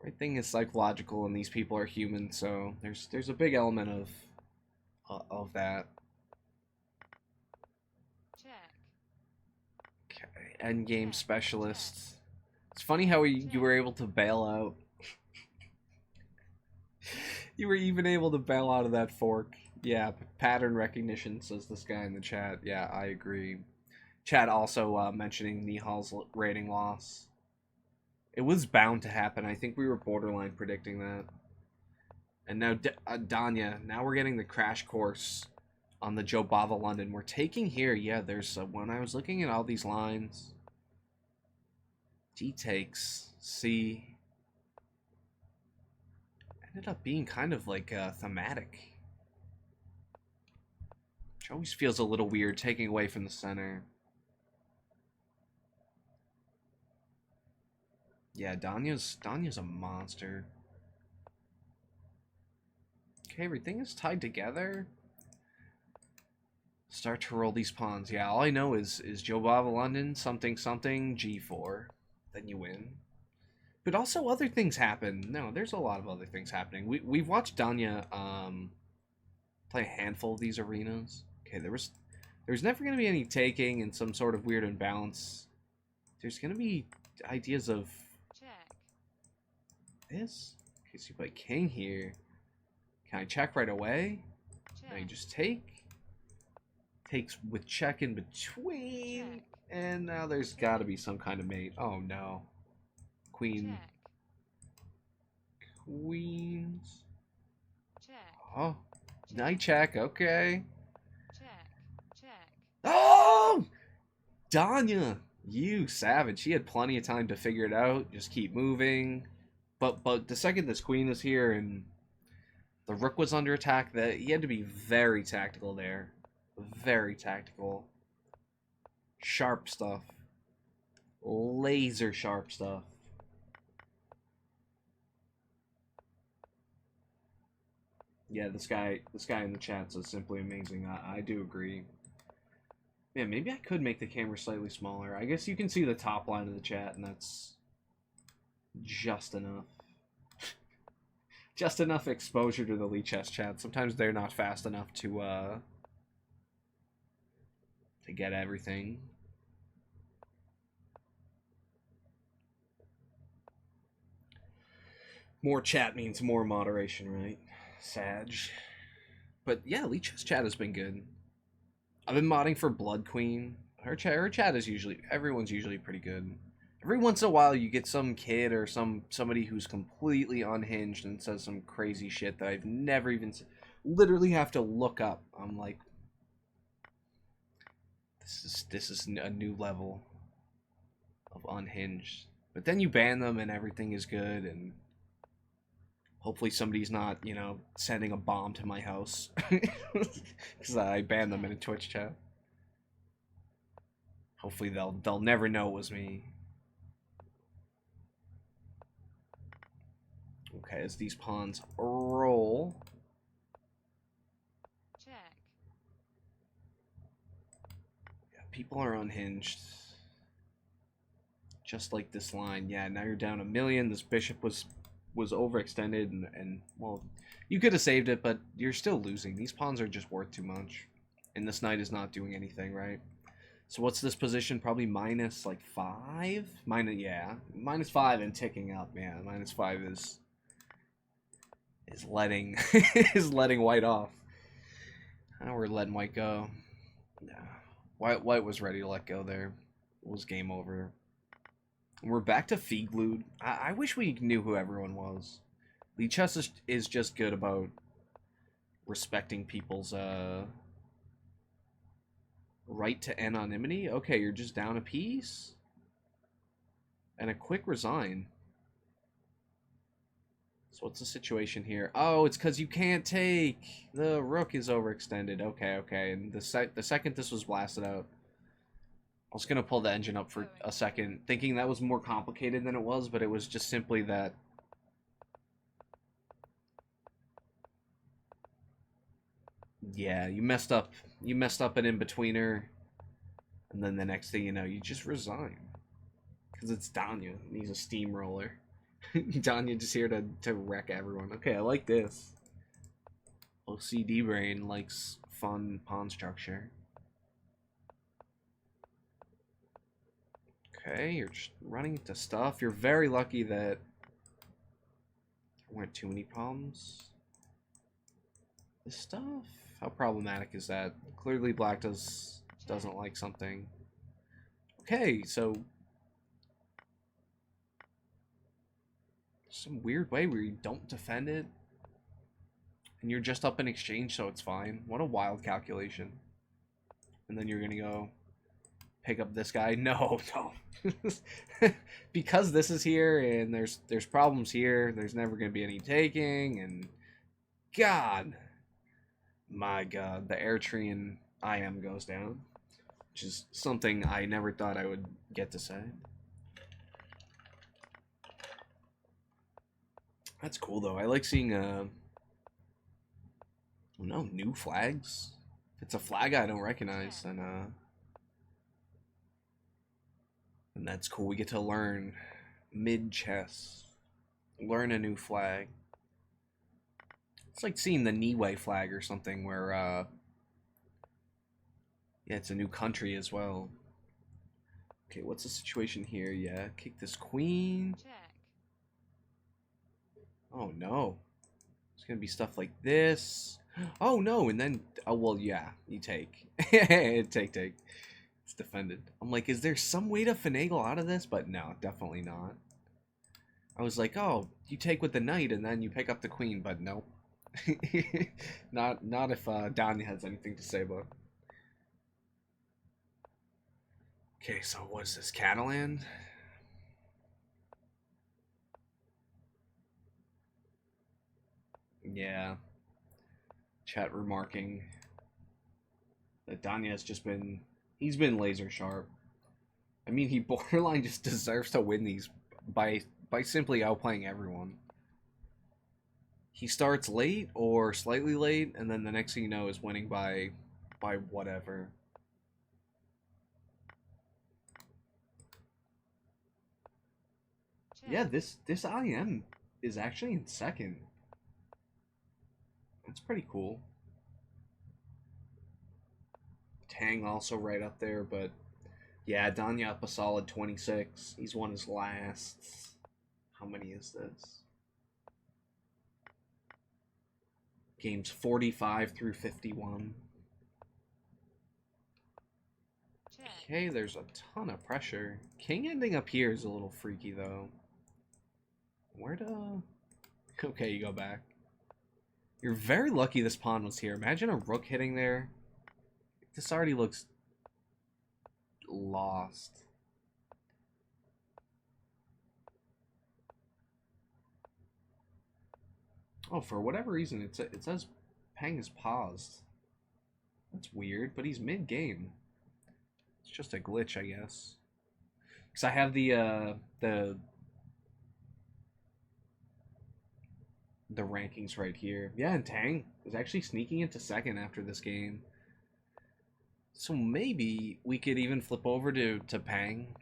everything is psychological, and these people are human, so there's a big element of that. check, Okay, endgame specialists. It's funny how you were able to bail out. You were even able to bail out of that fork. Yeah, pattern recognition, says this guy in the chat. Yeah, I agree. Chat also mentioning Nihal's rating loss. It was bound to happen. I think we were borderline predicting that. And now Danya. Now we're getting the crash course on the Joe Bava London. We're taking here. Yeah, there's when I was looking at all these lines, G takes. C. Ended up being kind of like thematic. Which always feels a little weird, taking away from the center. Yeah, Danya's a monster. Okay, everything is tied together. Start to roll these pawns. Yeah, all I know is Joe Bava London, something, something, G4. Then you win. But also other things happen. No, there's a lot of other things happening. We've watched Danya play a handful of these arenas. Okay, there's never going to be any taking and some sort of weird imbalance. There's going to be ideas of check, this. Okay, so you play king here. Can I check right away? check, Now you just take. Takes with check in between. check, And now there's got to be some kind of mate. Oh, no. Queen. check, Queens. check, Oh. Knight check. Okay. check, check, Oh! Danya. You savage. She had plenty of time to figure it out. Just keep moving. But the second this queen is here and the rook was under attack, that he had to be very tactical there. Very tactical. Sharp stuff. Laser sharp stuff. Yeah, this guy in the chat is simply amazing. I do agree. Yeah, maybe I could make the camera slightly smaller. I guess you can see the top line of the chat, and that's just enough. Just enough exposure to the Lichess chat. Sometimes they're not fast enough to get everything. More chat means more moderation, right? Sag. But yeah, Lichess chat has been good. I've been modding for Blood Queen. Her chat is usually, everyone's usually pretty good. Every once in a while you get some kid or somebody who's completely unhinged and says some crazy shit that I've never even literally have to look up. I'm like, this is a new level of unhinged. But then you ban them and everything is good, and hopefully somebody's not, you know, sending a bomb to my house because I banned them in a Twitch chat. Hopefully they'll never know it was me. Okay, as these pawns roll. check, Yeah, people are unhinged. Just like this line. Yeah, now you're down 1,000,000. This bishop was overextended and well, you could have saved it, but you're still losing. These pawns are just worth too much. And this knight is not doing anything, right? So what's this position? Probably minus like 5? Yeah. -5 and ticking up, man. -5 is letting is letting white off. Now we're letting white go. Yeah. White was ready to let go there. It was game over. We're back to Feeglued. I wish we knew who everyone was. Lichess is just good about respecting people's right to anonymity. Okay, you're just down a piece? And a quick resign. So what's the situation here? Oh, it's because you can't take. The rook is overextended. Okay. And the second this was blasted out, I was going to pull the engine up for a second, thinking that was more complicated than it was, but it was just simply that. Yeah, you messed up. You messed up an in-betweener, and then the next thing you know, you just resign. Because it's Danya, and he's a steamroller. Danya just here to wreck everyone. Okay, I like this. OCD brain likes fun pawn structure. Okay, you're just running into stuff. You're very lucky that there weren't too many problems. This stuff? How problematic is that? Clearly black doesn't like something. Okay, so some weird way where you don't defend it and you're just up in exchange, so it's fine. What a wild calculation. And then you're gonna go pick up this guy. No, no. Because this is here and there's problems here, there's never going to be any taking, and God, my God, the Eritrean IM goes down, which is something I never thought I would get to say. That's cool though. I like seeing new flags. If it's a flag I don't recognize, then and that's cool. We get to learn mid chess, learn a new flag. It's like seeing the Niue flag or something, where yeah, it's a new country as well. Okay, what's the situation here? Yeah, kick this queen. Check. Oh no, it's gonna be stuff like this. Oh no, and then oh well, yeah, you take. Take. It's defended. I'm like, is there some way to finagle out of this? But no, definitely not. I was like, oh, you take with the knight and then you pick up the queen, but nope. not if Danya has anything to say about it. Okay, so what is this, Catalan? Yeah. Chat remarking that Danya has just been, he's been laser sharp. I mean, he borderline just deserves to win these by simply outplaying everyone. He starts late or slightly late, and then the next thing you know is winning by whatever. Check. Yeah, this IM is actually in second. That's pretty cool. Tang also right up there, but yeah, Danya up a solid 26. He's won his last. How many is this? Games 45 through 51. Check. Okay, there's a ton of pressure. King ending up here is a little freaky, though. Where to... Okay, you go back. You're very lucky this pawn was here. Imagine a rook hitting there. This already looks lost. Oh, for whatever reason, it says Peng is paused. That's weird, but he's mid-game. It's just a glitch, I guess. Because I have the rankings right here. Yeah, and Tang is actually sneaking into second after this game. So maybe we could even flip over to Pang.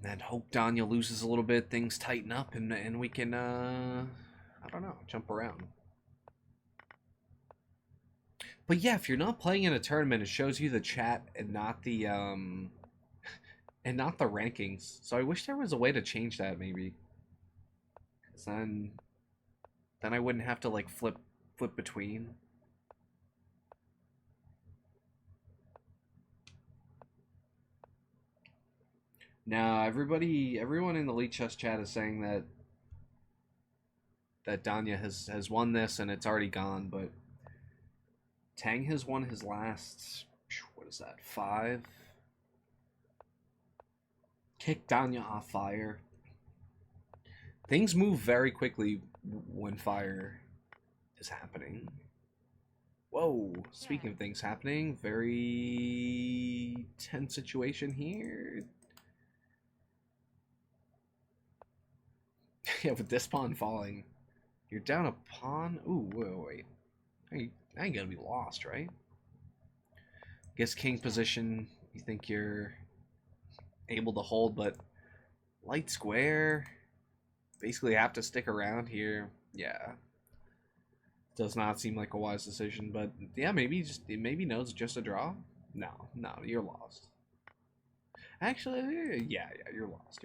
And hope Danya loses a little bit, things tighten up, and we can, I don't know, jump around. But yeah, if you're not playing in a tournament, it shows you the chat and not the rankings. So I wish there was a way to change that, maybe. 'Cause then I wouldn't have to like flip between. Now everyone in the Lichess chat is saying that Danya has won this and it's already gone, but Tang has won his last, what is that, 5? Kick Danya off fire. Things move very quickly when fire is happening. Whoa, speaking of things happening, very tense situation here. Yeah, with this pawn falling, you're down a pawn. Ooh, wait. Now you gotta be lost, right? Guess king position, you think you're able to hold, but light square, basically have to stick around here. Yeah. Does not seem like a wise decision, but yeah, maybe no, it's just a draw. No, you're lost. Actually, yeah, you're lost.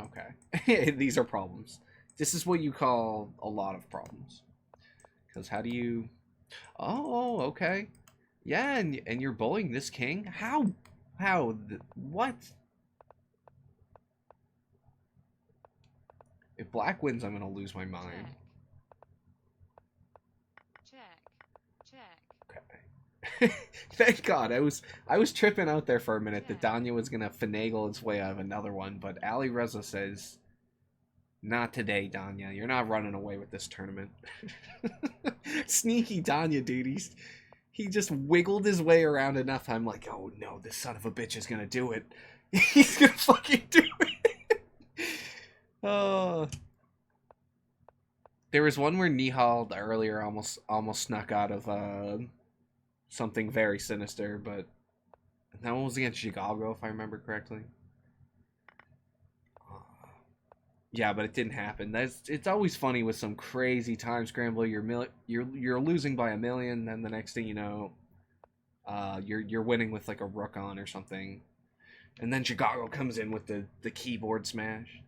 Okay. These are problems. This is what you call a lot of problems. Because how do you... Oh, okay. Yeah, and you're bullying this king? How? What? If black wins, I'm going to lose my mind. Check. Thank God. I was tripping out there for a minute that Danya was gonna finagle its way out of another one, but Ali Reza says, "Not today, Danya. You're not running away with this tournament." Sneaky Danya, dude. He just wiggled his way around enough. I'm like, oh no, this son of a bitch is gonna do it. He's gonna fucking do it. Oh. There was one where Nihal earlier almost snuck out of something very sinister, but that one was against Chicago, if I remember correctly. Yeah, but it didn't happen. It's always funny with some crazy time scramble. You're losing by 1,000,000, then the next thing you know, you're winning with like a rook on or something, and then Chicago comes in with the keyboard smash.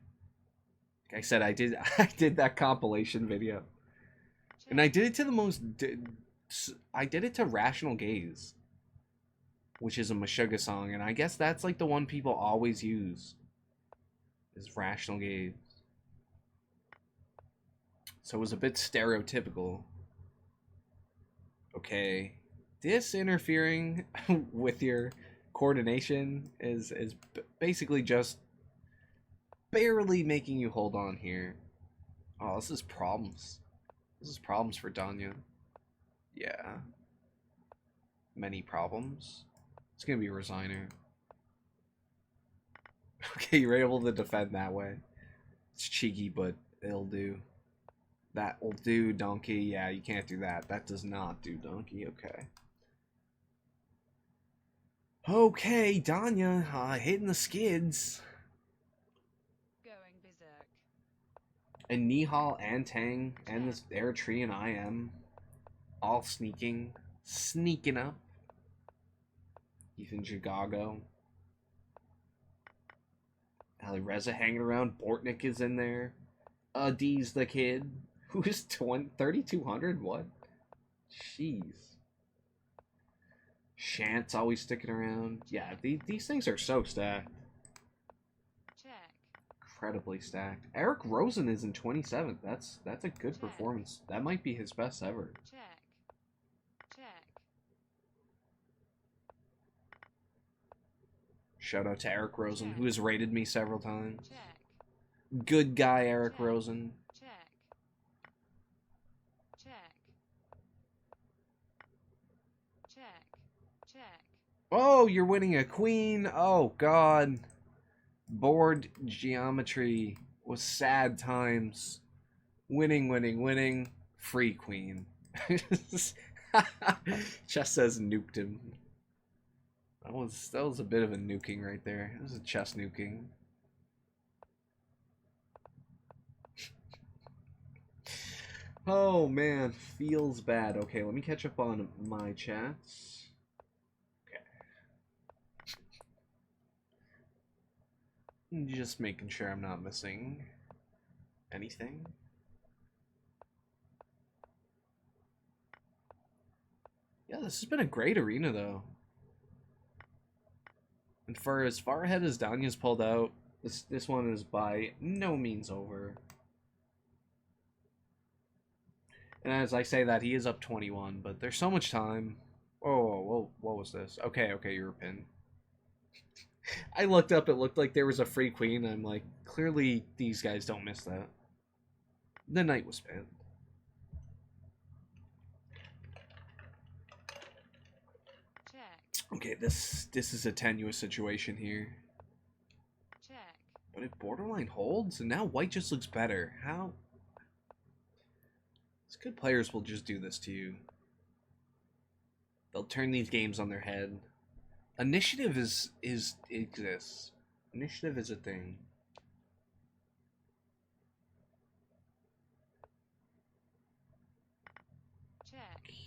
Like I said, I did that compilation video, and I did it to I did it to Rational Gaze, which is a Meshuggah song, and I guess that's like the one people always use, is Rational Gaze. So it was a bit stereotypical. Okay, this interfering with your coordination is basically just barely making you hold on here. Oh, this is problems. This is problems for Danya. Yeah. Many problems. It's gonna be a resigner. Okay, you're able to defend that way. It's cheeky, but it'll do. That'll do, donkey. Yeah, you can't do that. That does not do, donkey. Okay. Okay, Danya, hitting the skids. Going berserk. And Nihal and Tang and this Eritrean IM all sneaking up. Ethan Chicago. Ali Reza hanging around. Bortnik is in there. Tease the kid. Who is 3,200? What? Jeez. Shant's always sticking around. Yeah, these things are so stacked. Check. Incredibly stacked. Eric Rosen is in 27th. That's a good performance. That might be his best ever. Check. Check. Shout out to Eric Rosen, who has rated me several times. Check. Good guy, Eric Rosen. Check. Check. Check. Check. Oh, you're winning a queen. Oh, God. Board geometry was sad times. Winning. Free queen. Chess says nuked him. That was a bit of a nuking right there. It was a chess nuking. Oh man, feels bad. Okay, let me catch up on my chats. Okay. Just making sure I'm not missing anything. Yeah, this has been a great arena though. And for as far ahead as Danya's pulled out, this one is by no means over. And as I say that, he is up 21, but there's so much time. Oh, whoa, what was this? Okay, you're a pin. I looked up, it looked like there was a free queen. I'm like, clearly these guys don't miss that. The knight was pinned. Okay, this is a tenuous situation here. Check. But it borderline holds, and now white just looks better. How? These good players will just do this to you. They'll turn these games on their head. Initiative exists. Initiative is a thing.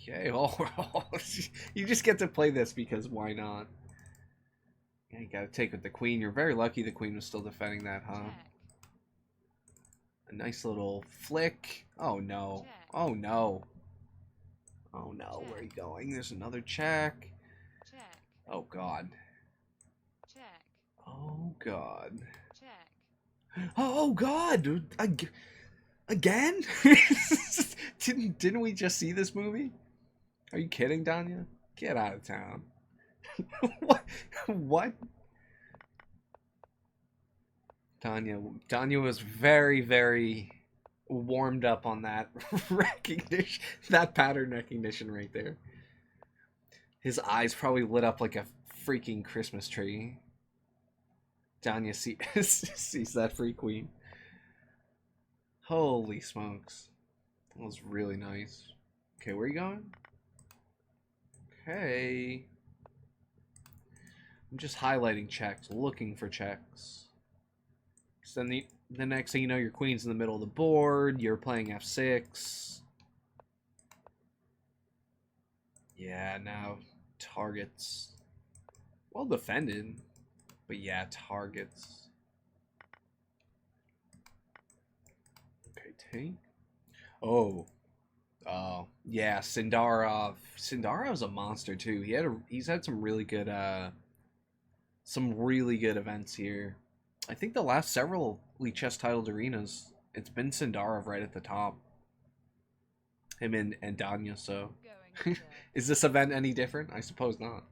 Okay, oh, you just get to play this because why not? Yeah, you gotta take with the queen. You're very lucky the queen was still defending that, huh? A nice little flick. Oh no. Oh no. Oh no, where are you going? There's another check. Oh god. Oh god. Oh god! Again? Didn't we just see this movie? Are you kidding, Danya? Get out of town. What? What? Danya was very, very warmed up on that recognition, that pattern recognition right there. His eyes probably lit up like a freaking Christmas tree. Danya sees that free queen. Holy smokes. That was really nice. Okay, where are you going? Okay. I'm just highlighting checks, looking for checks. So then the next thing you know, your queen's in the middle of the board. You're playing f6. Yeah, now targets. Well defended. But yeah, targets. Okay, take. Oh. Oh. Yeah, Sindarov. Sindarov's a monster too. He's had some really good events here. I think the last several Lichess titled arenas, it's been Sindarov right at the top. Him and Danya, so. Is this event any different? I suppose not.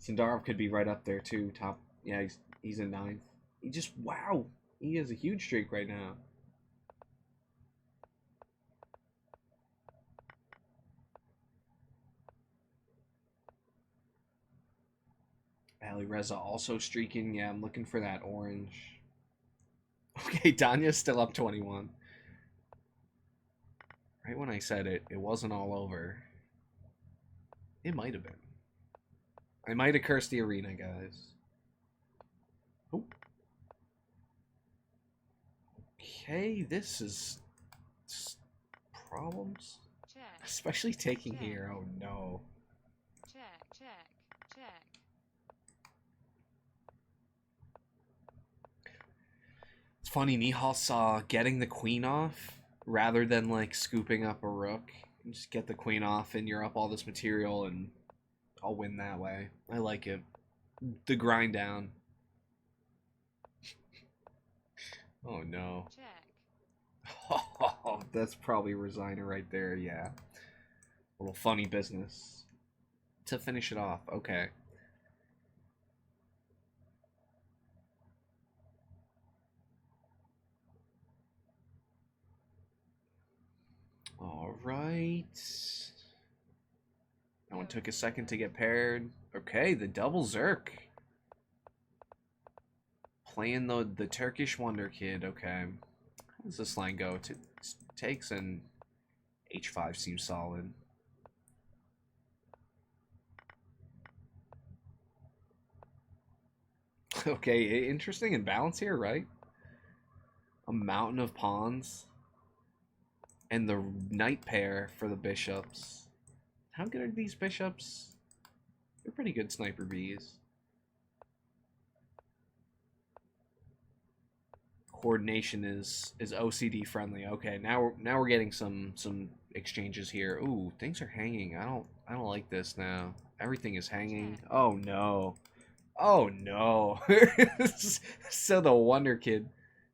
Sindarov could be right up there too, top. Yeah, he's in 9th. He just, wow. He has a huge streak right now. Ali Reza also streaking. Yeah, I'm looking for that orange. Okay, Danya's still up 21. Right when I said it, it wasn't all over. It might have been. I might have cursed the arena, guys. Oh. Okay, this is problems. Check. Especially taking Check. here. Oh no. Check. It's funny, Nihal saw getting the queen off rather than like scooping up a rook. You just get the queen off and you're up all this material and I'll win that way. I like it. The grind down. Oh no. Check. Oh, that's probably Resigner right there, yeah. A little funny business. To finish it off, okay. Alright. That one took a second to get paired. Okay, the double Zerk. Playing the Turkish Wonder Kid, okay. How does this line go? Takes and H5 seems solid. Okay, interesting imbalance here, right? A mountain of pawns. And the knight pair for the bishops. How good are these bishops? They're pretty good sniper bees. Coordination is OCD friendly. Okay, now we're getting some exchanges here. Ooh, things are hanging. I don't like this now. Everything is hanging. Oh no. Oh no. So the Wonder Kid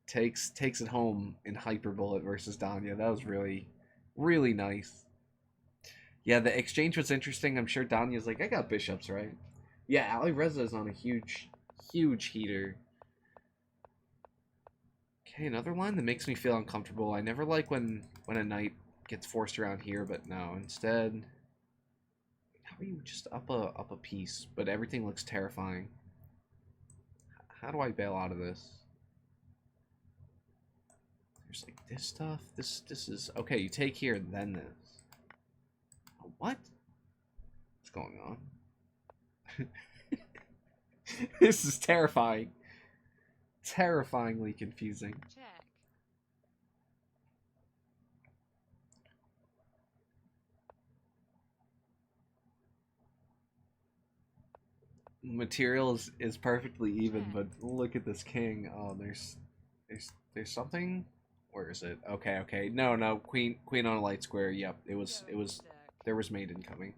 takes it home in Hyper Bullet versus Danya. That was really nice. Yeah, the exchange was interesting. I'm sure Danya's like, I got bishops, right? Yeah, Ali Reza is on a huge heater. Okay, another line that makes me feel uncomfortable. I never like when a knight gets forced around here, but no, instead, how are you just up a piece? But everything looks terrifying. How do I bail out of this? There's like this stuff. This is okay. You take here, then this. What? What's going on? This is terrifying. Terrifyingly confusing. Check. Material is perfectly even, but look at this king. Oh, there's something. Where is it? Okay. No. Queen on a light square. Yep. It was. There was mate incoming.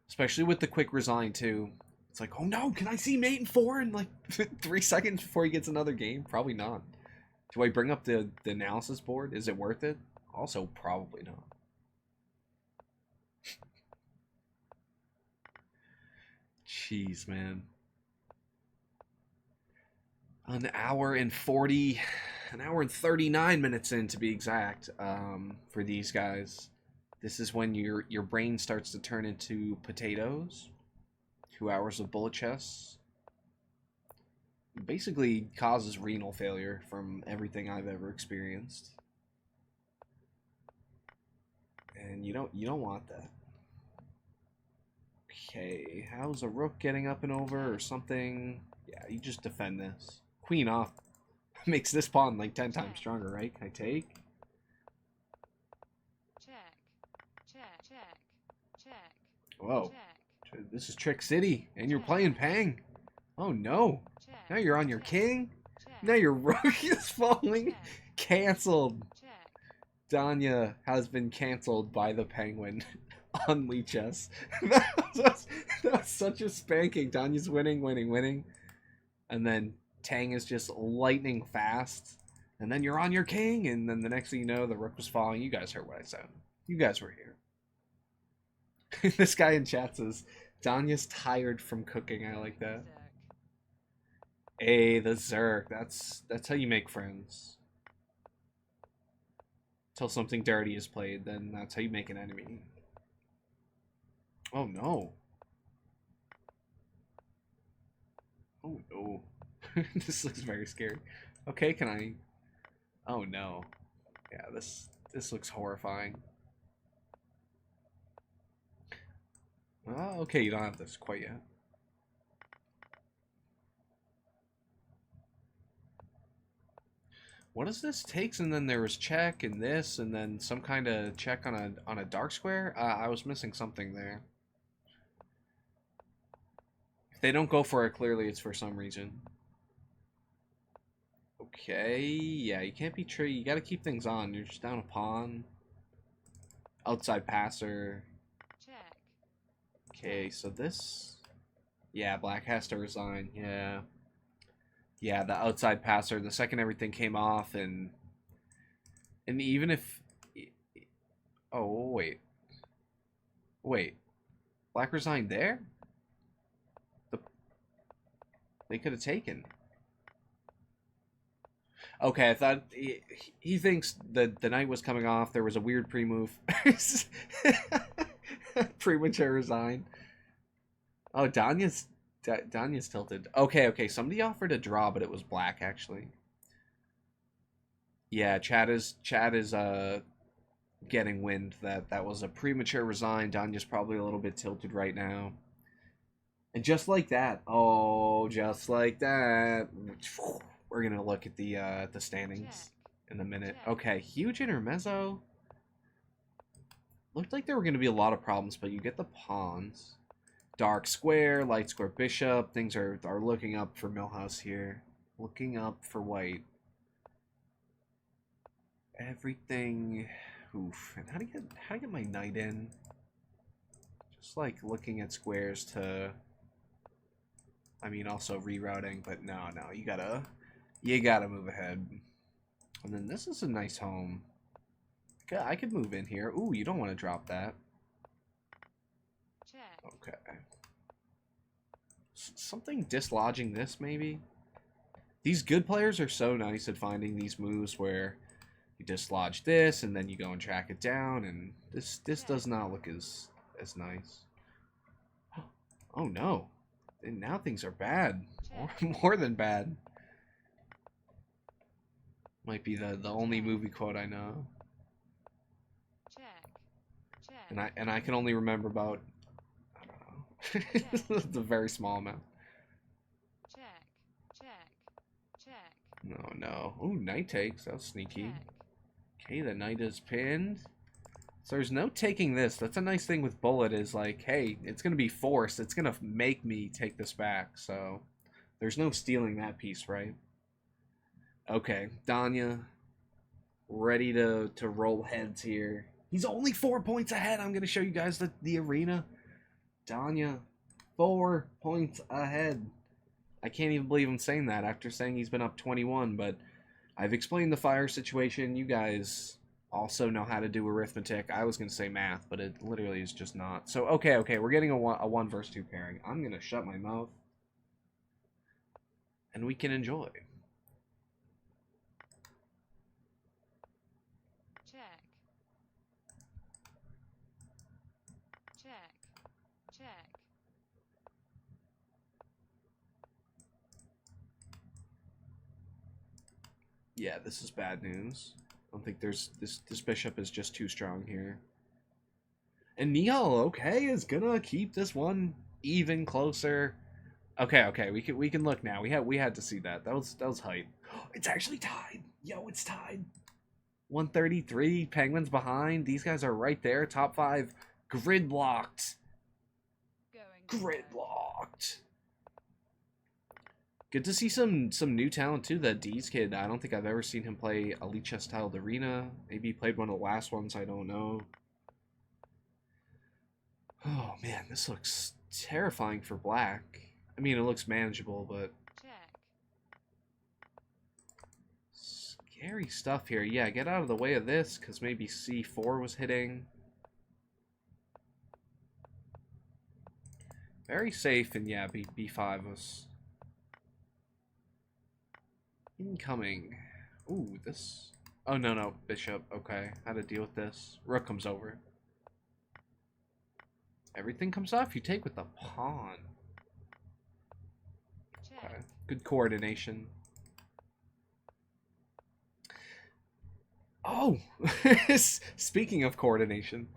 Especially with the quick resign too. It's like, oh no, can I see mate in 4 in like 3 seconds before he gets another game? Probably not. Do I bring up the analysis board? Is it worth it? Also, probably not. Jeez, man. An hour and 40, an hour and 39 minutes in to be exact, for these guys. This is when your brain starts to turn into potatoes. 2 hours of bullet chess. Basically causes renal failure from everything I've ever experienced. And you don't want that. Okay, how's a rook getting up and over or something? Yeah, you just defend this. Queen off makes this pawn like 10 times stronger, right? Can I take? Check. Check. Check. Check. Whoa. Check. This is Trick City, and you're playing Pang. Oh no. Check. Now you're on your king. Check. Now your rook is falling. Check. Cancelled. Check. Danya has been cancelled by the Penguin on Lichess. That's such a spanking. Danya's winning. And then Tang is just lightning fast. And then you're on your king, and then the next thing you know, the rook was falling. You guys heard what I said. You guys were here. This guy in chat says, Danya's tired from cooking. I like that. Hey, the Zerk. That's how you make friends. Till something dirty is played, then that's how you make an enemy. Oh no. Oh no. This looks very scary. Okay, can I... Oh no. Yeah, this looks horrifying. Okay, you don't have this quite yet. What is this? Takes, and then there was check, and this, and then some kind of check on a dark square? I was missing something there. If they don't go for it, clearly it's for some reason. Okay, yeah, you can't be tricky. You gotta keep things on. You're just down a pawn. Outside passer. Check. Okay, so this... Yeah, black has to resign, yeah. Yeah, the outside passer, the second everything came off, and even if... Oh, wait. Wait. Black resigned there? They could have taken. Okay, I thought... He thinks the knight was coming off, there was a weird pre-move. Premature resign. Oh, Danya's tilted. Okay, somebody offered a draw, but it was black, actually. Yeah, Chad is getting wind that was a premature resign. Danya's probably a little bit tilted right now. And just like that, just like that, we're gonna look at the standings in a minute. Okay, huge intermezzo. Looked like there were gonna be a lot of problems, but you get the pawns. Dark square, light square bishop. Things are looking up for Milhouse here. Looking up for white. Everything. Oof. And how to get my knight in? Just like looking at squares to. I mean, also rerouting, but no, you gotta move ahead. And then this is a nice home. I could move in here. Ooh, you don't want to drop that. Okay. Something dislodging this, maybe? These good players are so nice at finding these moves where you dislodge this, and then you go and track it down, and this does not look as nice. Oh, no. And now things are bad. More than bad. Might be the only movie quote I know. And I can only remember about... It's a very small amount. No. Ooh, knight takes. That was sneaky. Okay, the knight is pinned. So there's no taking this. That's a nice thing with bullet is like, hey, it's going to be forced. It's going to make me take this back. So there's no stealing that piece, right? Okay, Danya ready to roll heads here. He's only 4 points ahead. I'm going to show you guys the arena. Danya, 4 points ahead. I can't even believe I'm saying that after saying he's been up 21, but I've explained the fire situation. You guys also know how to do arithmetic. I was going to say math, but it literally is just not. So, okay, we're getting a 1 versus 2 pairing. I'm going to shut my mouth, and we can enjoy. Check. Check. Check. Yeah, this is bad news. I don't think there's this bishop is just too strong here. And Nihal, okay, is gonna keep this one even closer. Okay, we can look now. We had to see that. That was hype. It's actually tied. Yo, it's tied. 133. Penguins behind. These guys are right there. Top 5. Gridlocked. Gridlocked. Good to see some new talent too. That Tease kid. I don't think I've ever seen him play a Lichess styled arena. Maybe he played one of the last ones. I don't know. Oh man, this looks terrifying for black. I mean, it looks manageable, but Check. scary stuff here. Yeah, get out of the way of this, because maybe C4 was hitting. Very safe, and yeah, B5 was incoming. Ooh, this... Oh, no, bishop. Okay, how to deal with this. Rook comes over. Everything comes off. You take with the pawn. Check. Okay. Good coordination. Oh! Speaking of coordination,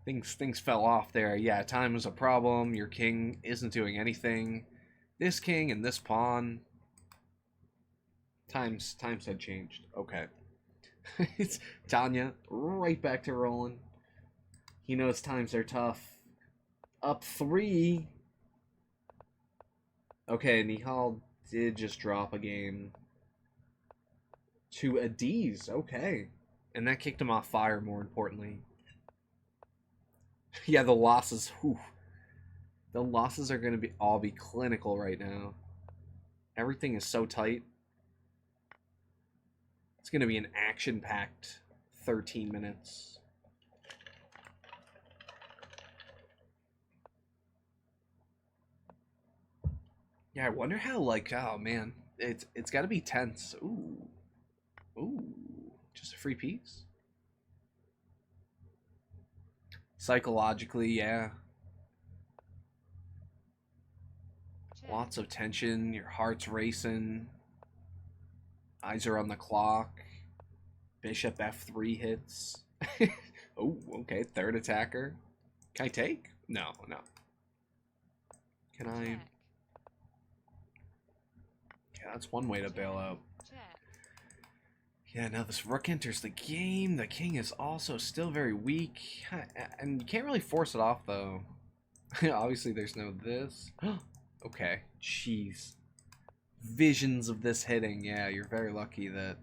things fell off there. Yeah, time was a problem. Your king isn't doing anything. This king and this pawn. Times had changed. Okay. It's Danya right back to rolling. He knows times are tough. Up 3. Okay, Nihal did just drop a game to a Tease. Okay. And that kicked him off fire, more importantly. Yeah, the losses. Whew. The losses are going to all be clinical right now. Everything is so tight. It's going to be an action-packed 13 minutes. Yeah, I wonder how, like, oh man, it's got to be tense. Ooh, just a free piece. Psychologically, yeah. Check. Lots of tension. Your heart's racing. Eyes are on the clock. Bishop F3 hits. Oh, okay, third attacker. Can I take? No. Can I? Check. Yeah, that's one way to bail out. Check. Yeah, now this rook enters the game. The king is also still very weak. And you can't really force it off, though. Obviously, there's no this. Okay, jeez. Visions of this hitting. Yeah, you're very lucky that...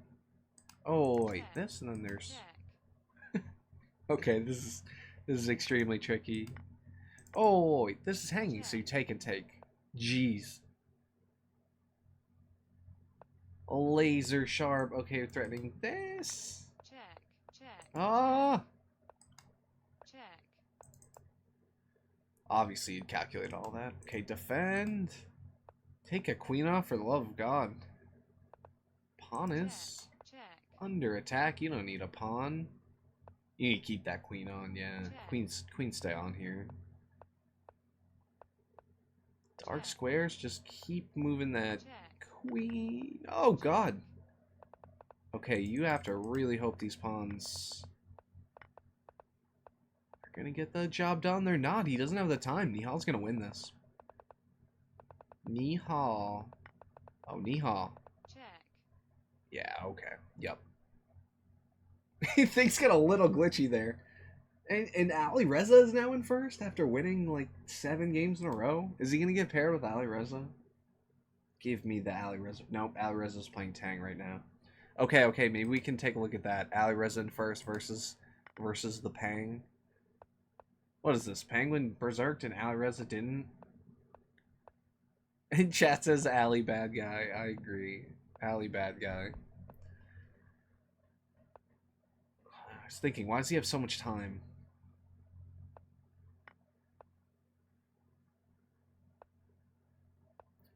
Oh, wait, Check. this, and then there's... Check. Okay, this is extremely tricky. Oh, wait, this is hanging, so you take and take. Jeez. Laser sharp. Okay, threatening this. Check. Check. Ah! Check. Obviously, you'd calculate all that. Okay, defend. Take a queen off for the love of God. Pawn is Check. under attack. You don't need a pawn. You need to keep that queen on, yeah. Check. Queen stay on here. Dark Check. squares, just keep moving that Check. queen. Oh, God. Okay, you have to really hope these pawns are going to get the job done. They're not. He doesn't have the time. Nihal's going to win this. Nihal. Oh, Nihal. Check. Yeah, okay. Yep. Things get a little glitchy there. And Ali Reza is now in first after winning like 7 games in a row. Is he going to get paired with Ali Reza? Give me the Ali Reza. Nope, Ali Reza's playing Tang right now. Okay, maybe we can take a look at that. Ali Reza in first versus the Pang. What is this? Penguin berserked and Ali Reza didn't? And chat says Ali bad guy. I agree. Ali bad guy. was thinking, why does he have so much time?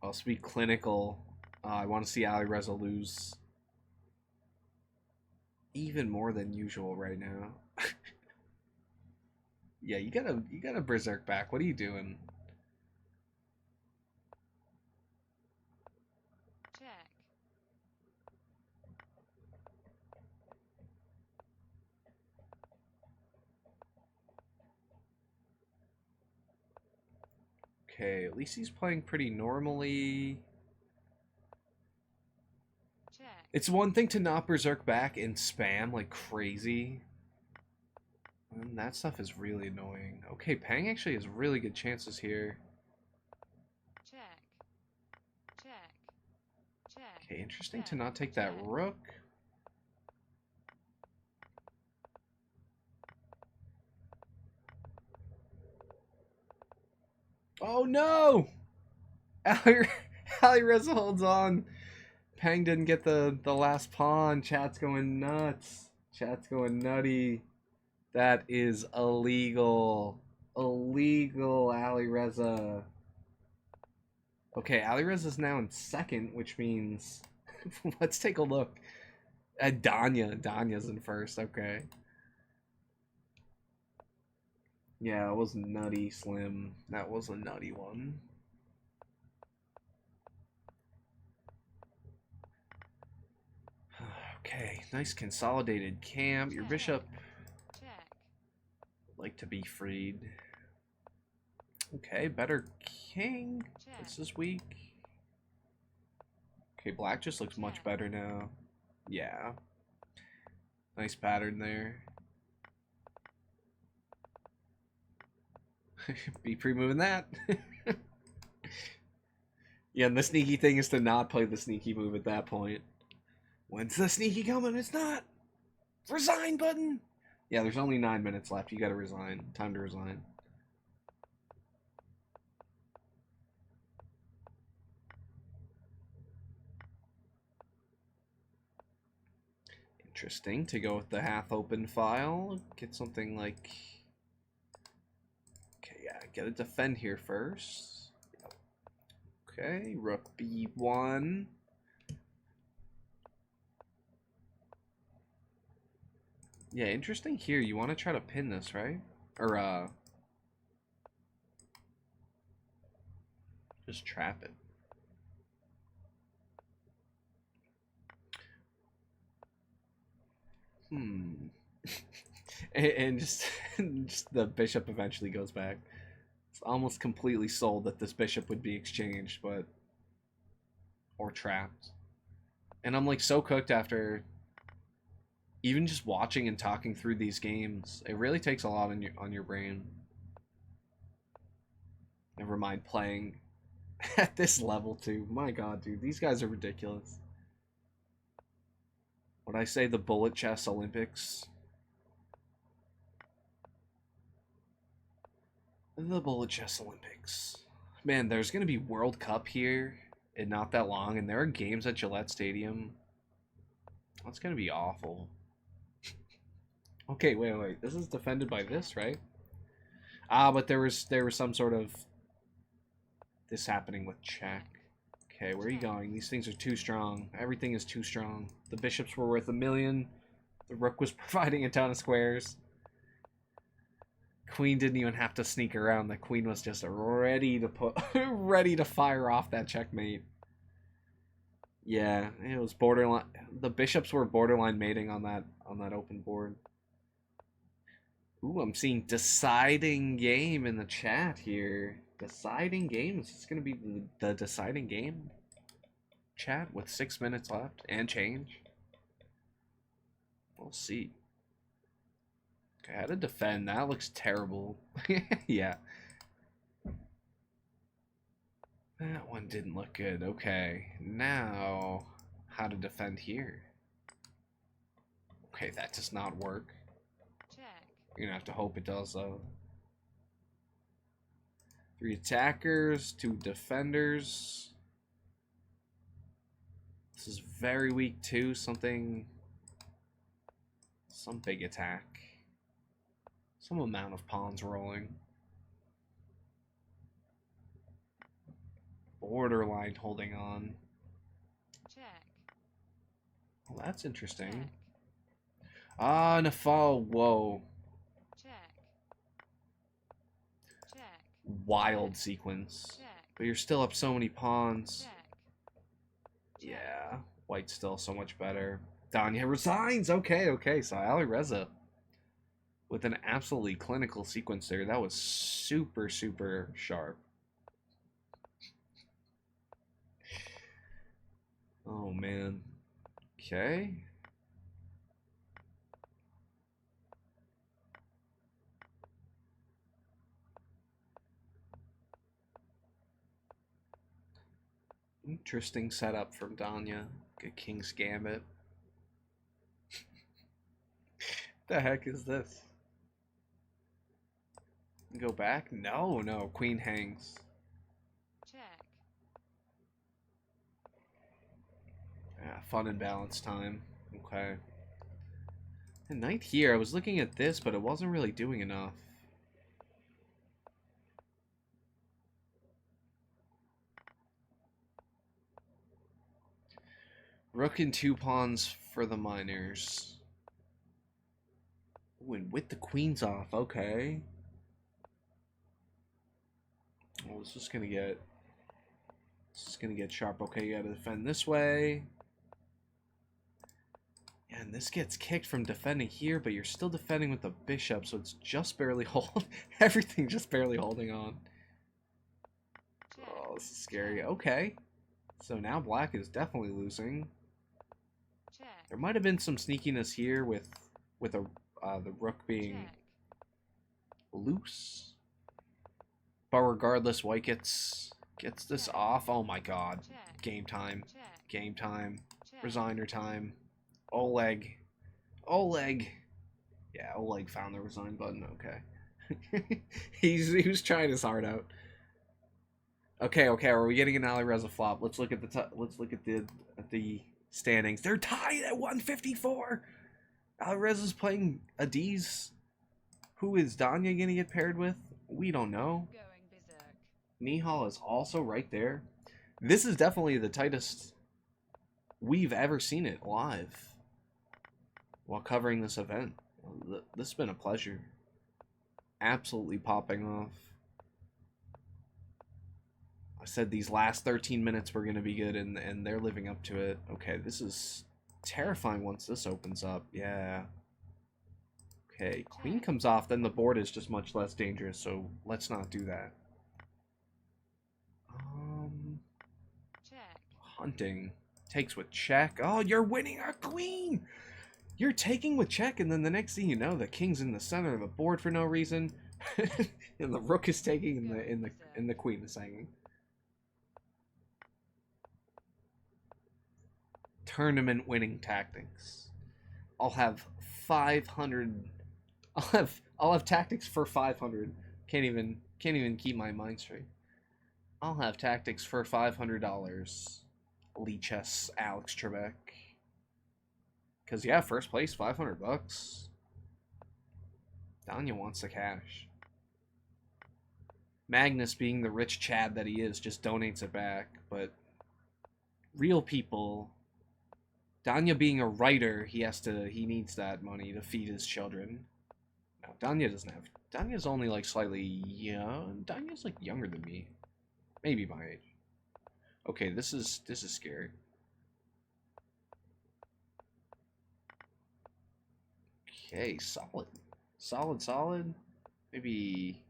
I'll be clinical. I want to see Alireza lose even more than usual right now. Yeah, you gotta berserk back. What are you doing? Check. Okay, at least he's playing pretty normally. Check. It's one thing to not berserk back and spam like crazy. And that stuff is really annoying. Okay, Pang actually has really good chances here. Check. Check. Check. Okay, interesting Check. to not take that Check. rook. Oh no! Alireza holds on. Pang didn't get the last pawn. Chat's going nuts. Chat's going nutty. That is illegal. Illegal, Alireza. Okay, Alireza's now in second, which means let's take a look at Danya. Danya's in first. Okay. Yeah, it was nutty, Slim. That was a nutty one. Okay, nice consolidated camp. Your Check. bishop Check. would like to be freed. Okay, better king. Check. This is weak. Okay, black just looks much Check. better now. Yeah. Nice pattern there. Be pre-moving that. Yeah, and the sneaky thing is to not play the sneaky move at that point. When's the sneaky coming? It's not. Resign button. Yeah, there's only 9 minutes left. You gotta resign. Time to resign. Interesting to go with the half open file. Get something like. Okay, yeah, get a defend here first. Okay, rook b1. Yeah, interesting here. You want to try to pin this, right? Or, just trap it. And just, just the bishop eventually goes back. It's almost completely sold that this bishop would be exchanged, but... Or trapped. And I'm, like, so cooked after... Even just watching and talking through these games, it really takes a lot on your brain. Never mind playing at this level too. My god, dude, these guys are ridiculous. When I say the bullet chess Olympics, the bullet chess Olympics. Man, there's gonna be World Cup here in not that long, and there are games at Gillette Stadium. That's gonna be awful. Okay, wait. This is defended by this, right? Ah, but there was some sort of this happening with check. Okay, where are you going? These things are too strong. Everything is too strong. The bishops were worth 1,000,000. The rook was providing a ton of squares. Queen didn't even have to sneak around. The queen was just ready to ready to fire off that checkmate. Yeah, it was borderline. The bishops were borderline mating on that open board. Ooh, I'm seeing deciding game in the chat here. Deciding game? Is this going to be the deciding game? Chat with 6 minutes left and change. We'll see. Okay, how to defend. That looks terrible. Yeah. That one didn't look good. Okay, now how to defend here. Okay, that does not work. Check. You're gonna have to hope it does, though. 3 attackers, 2 defenders. This is very weak, too. Something some big attack. Some amount of pawns rolling. Borderline holding on. Check. Well, that's interesting. Check. Ah, Nihal, whoa. Check. Check. Wild sequence. Check. But you're still up so many pawns. Check. Yeah, white's still so much better. Danya resigns! Okay, okay, so Alireza with an absolutely clinical sequence there. That was super, super sharp. Oh, man. Okay. Interesting setup from Danya. Good King's Gambit. The heck is this? Go back? No, no. Queen hangs. Check. Yeah, fun and balance time. Okay. And knight here. I was looking at this, but it wasn't really doing enough. Rook and 2 pawns for the miners. Ooh, and with the queens off. Okay. Oh, this is gonna get sharp. Okay, you gotta defend this way. And this gets kicked from defending here, but you're still defending with the bishop, so it's just barely everything just barely holding on. Check. Oh, this is scary. Okay. So now black is definitely losing. Check. There might have been some sneakiness here with the rook being Check. loose. But regardless, white gets this off. Oh my god. Check. Game time. Check. Game time. Check. Resigner time. Oleg. Oleg. Yeah, Oleg found the resign button. Okay. he was trying his heart out. Okay, okay. Are we getting an Alireza flop? Let's look at the standings. They're tied at 154. Alireza's playing a Tease. Who is Danya gonna get paired with? We don't know. Going berserk. Nihal is also right there. This is definitely the tightest we've ever seen it live while covering this event. This has been a pleasure. Absolutely popping off. I said these last 13 minutes were going to be good, and they're living up to it. Okay, this is terrifying once this opens up. Yeah. Okay, queen comes off, then the board is just much less dangerous, so let's not do that. Check. Hunting. Takes with check. Oh, you're winning a queen! You're taking with check, and then the next thing you know, the king's in the center of the board for no reason, and the rook is taking, and the queen is hanging. Tournament winning tactics. I'll have 500. I'll have tactics for 500. Can't even keep my mind straight. I'll have tactics for $500. Lichess, Alex Trebek. Cause yeah, first place, $500. Danya wants the cash. Magnus, being the rich Chad that he is, just donates it back. But real people, Danya being a writer, he needs that money to feed his children. Now Danya doesn't have. Danya's only like slightly young. Danya's like younger than me, maybe my age. Okay, this is scary. Okay, solid. Maybe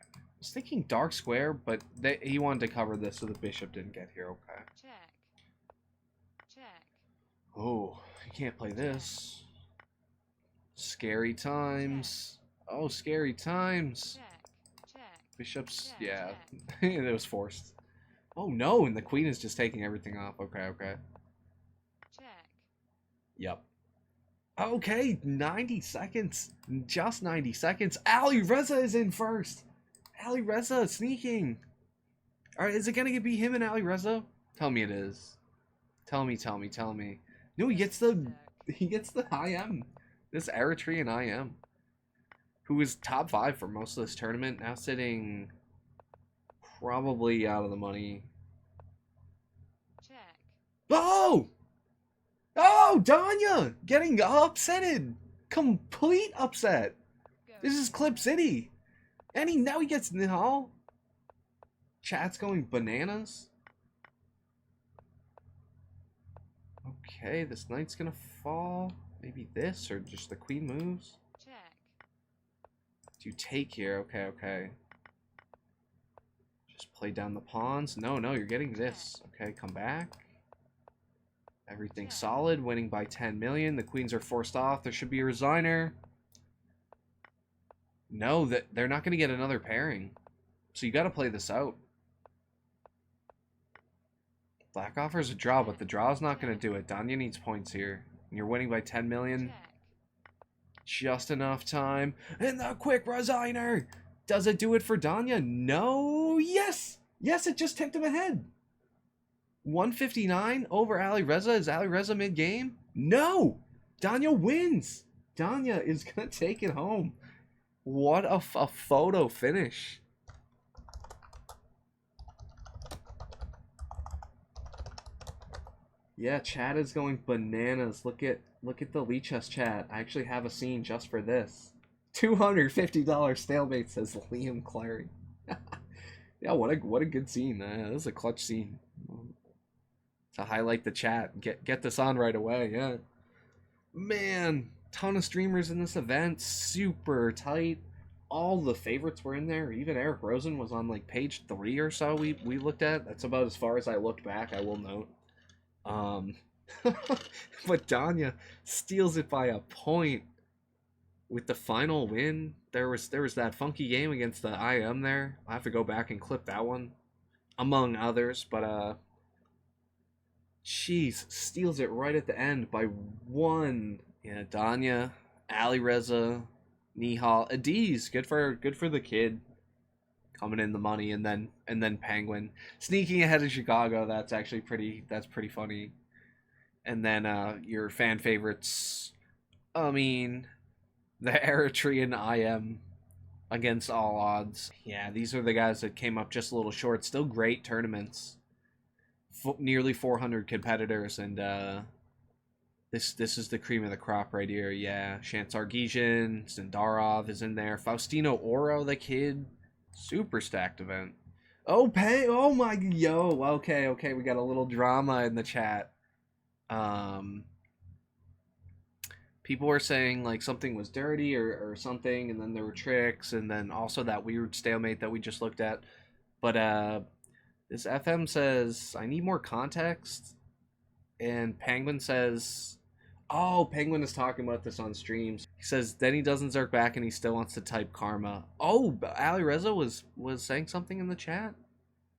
I was thinking dark square, but he wanted to cover this so the bishop didn't get here. Okay. Check. Check. Oh, you can't play this. Scary times. Oh, scary times. Check. Check. Bishops, Check, yeah, check. it was forced. Oh no, and the queen is just taking everything off. Okay, okay. Check. Yep. Okay, 90 seconds. Just 90 seconds. Alireza is in first. Alireza sneaking. Alright, is it gonna be him and Alireza? Tell me it is. Tell me. No, he gets the He gets the IM. This Eritrean IM, who was top 5 for most of this tournament, now sitting probably out of the money. Check. Oh! Oh, Danya getting upsetted. Complete upset. Go This is Clip check. City. And now he gets Nihal. Chat's going bananas. Okay, this knight's gonna fall. Maybe this, or just the queen moves. Check. Do you take here? Okay, okay. Just play down the pawns. No, you're getting this. Okay, come back. Everything's solid. Winning by 10 million. The queens are forced off. There should be a resigner. No, they're not going to get another pairing. So you got to play this out. Black offers a draw, but the draw is not going to do it. Danya needs points here. And you're winning by 10 million. Check. Just enough time. And the quick resigner. Does it do it for Danya? No. Yes. Yes, it just tipped him ahead. 159 over Ali Reza. Is Ali Reza mid-game? No. Danya wins. Danya is going to take it home. What a photo finish. Yeah, chat is going bananas. Look at the Lichess chat. I actually have a scene just for this. $250 stalemate, says Liam Clary. Yeah, what a good scene. This is a clutch scene to highlight the chat. Get this on right away. Yeah, man, ton of streamers in this event. Super tight. All the favorites were in there. Even Eric Rosen was on like page 3 or so. We looked at. That's about as far as I looked back. I will note. But Danya steals it by a point with the final win. There was that funky game against the IM there. I have to go back and clip that one, among others. But jeez, steals it right at the end by 1. Yeah, Danya, Ali Reza, Nihal, Tease, good for the kid, coming in the money, and then Penguin sneaking ahead of Chicago. That's actually pretty funny. And then your fan favorites. I mean, the Eritrean IM against all odds. Yeah, these are the guys that came up just a little short. Still great tournaments. Nearly 400 competitors, and this is the cream of the crop right here. Yeah, Shansar Gijin, Zindarov is in there. Faustino Oro, the kid. Super stacked event. Oh my, yo, okay, we got a little drama in the chat. People were saying like something was dirty or something, and then there were tricks, and then also that weird stalemate that we just looked at. But this FM says, I need more context. And Penguin says, oh, Penguin is talking about this on streams. He says, then he doesn't zerk back and he still wants to type karma. Oh, Ali Reza was saying something in the chat?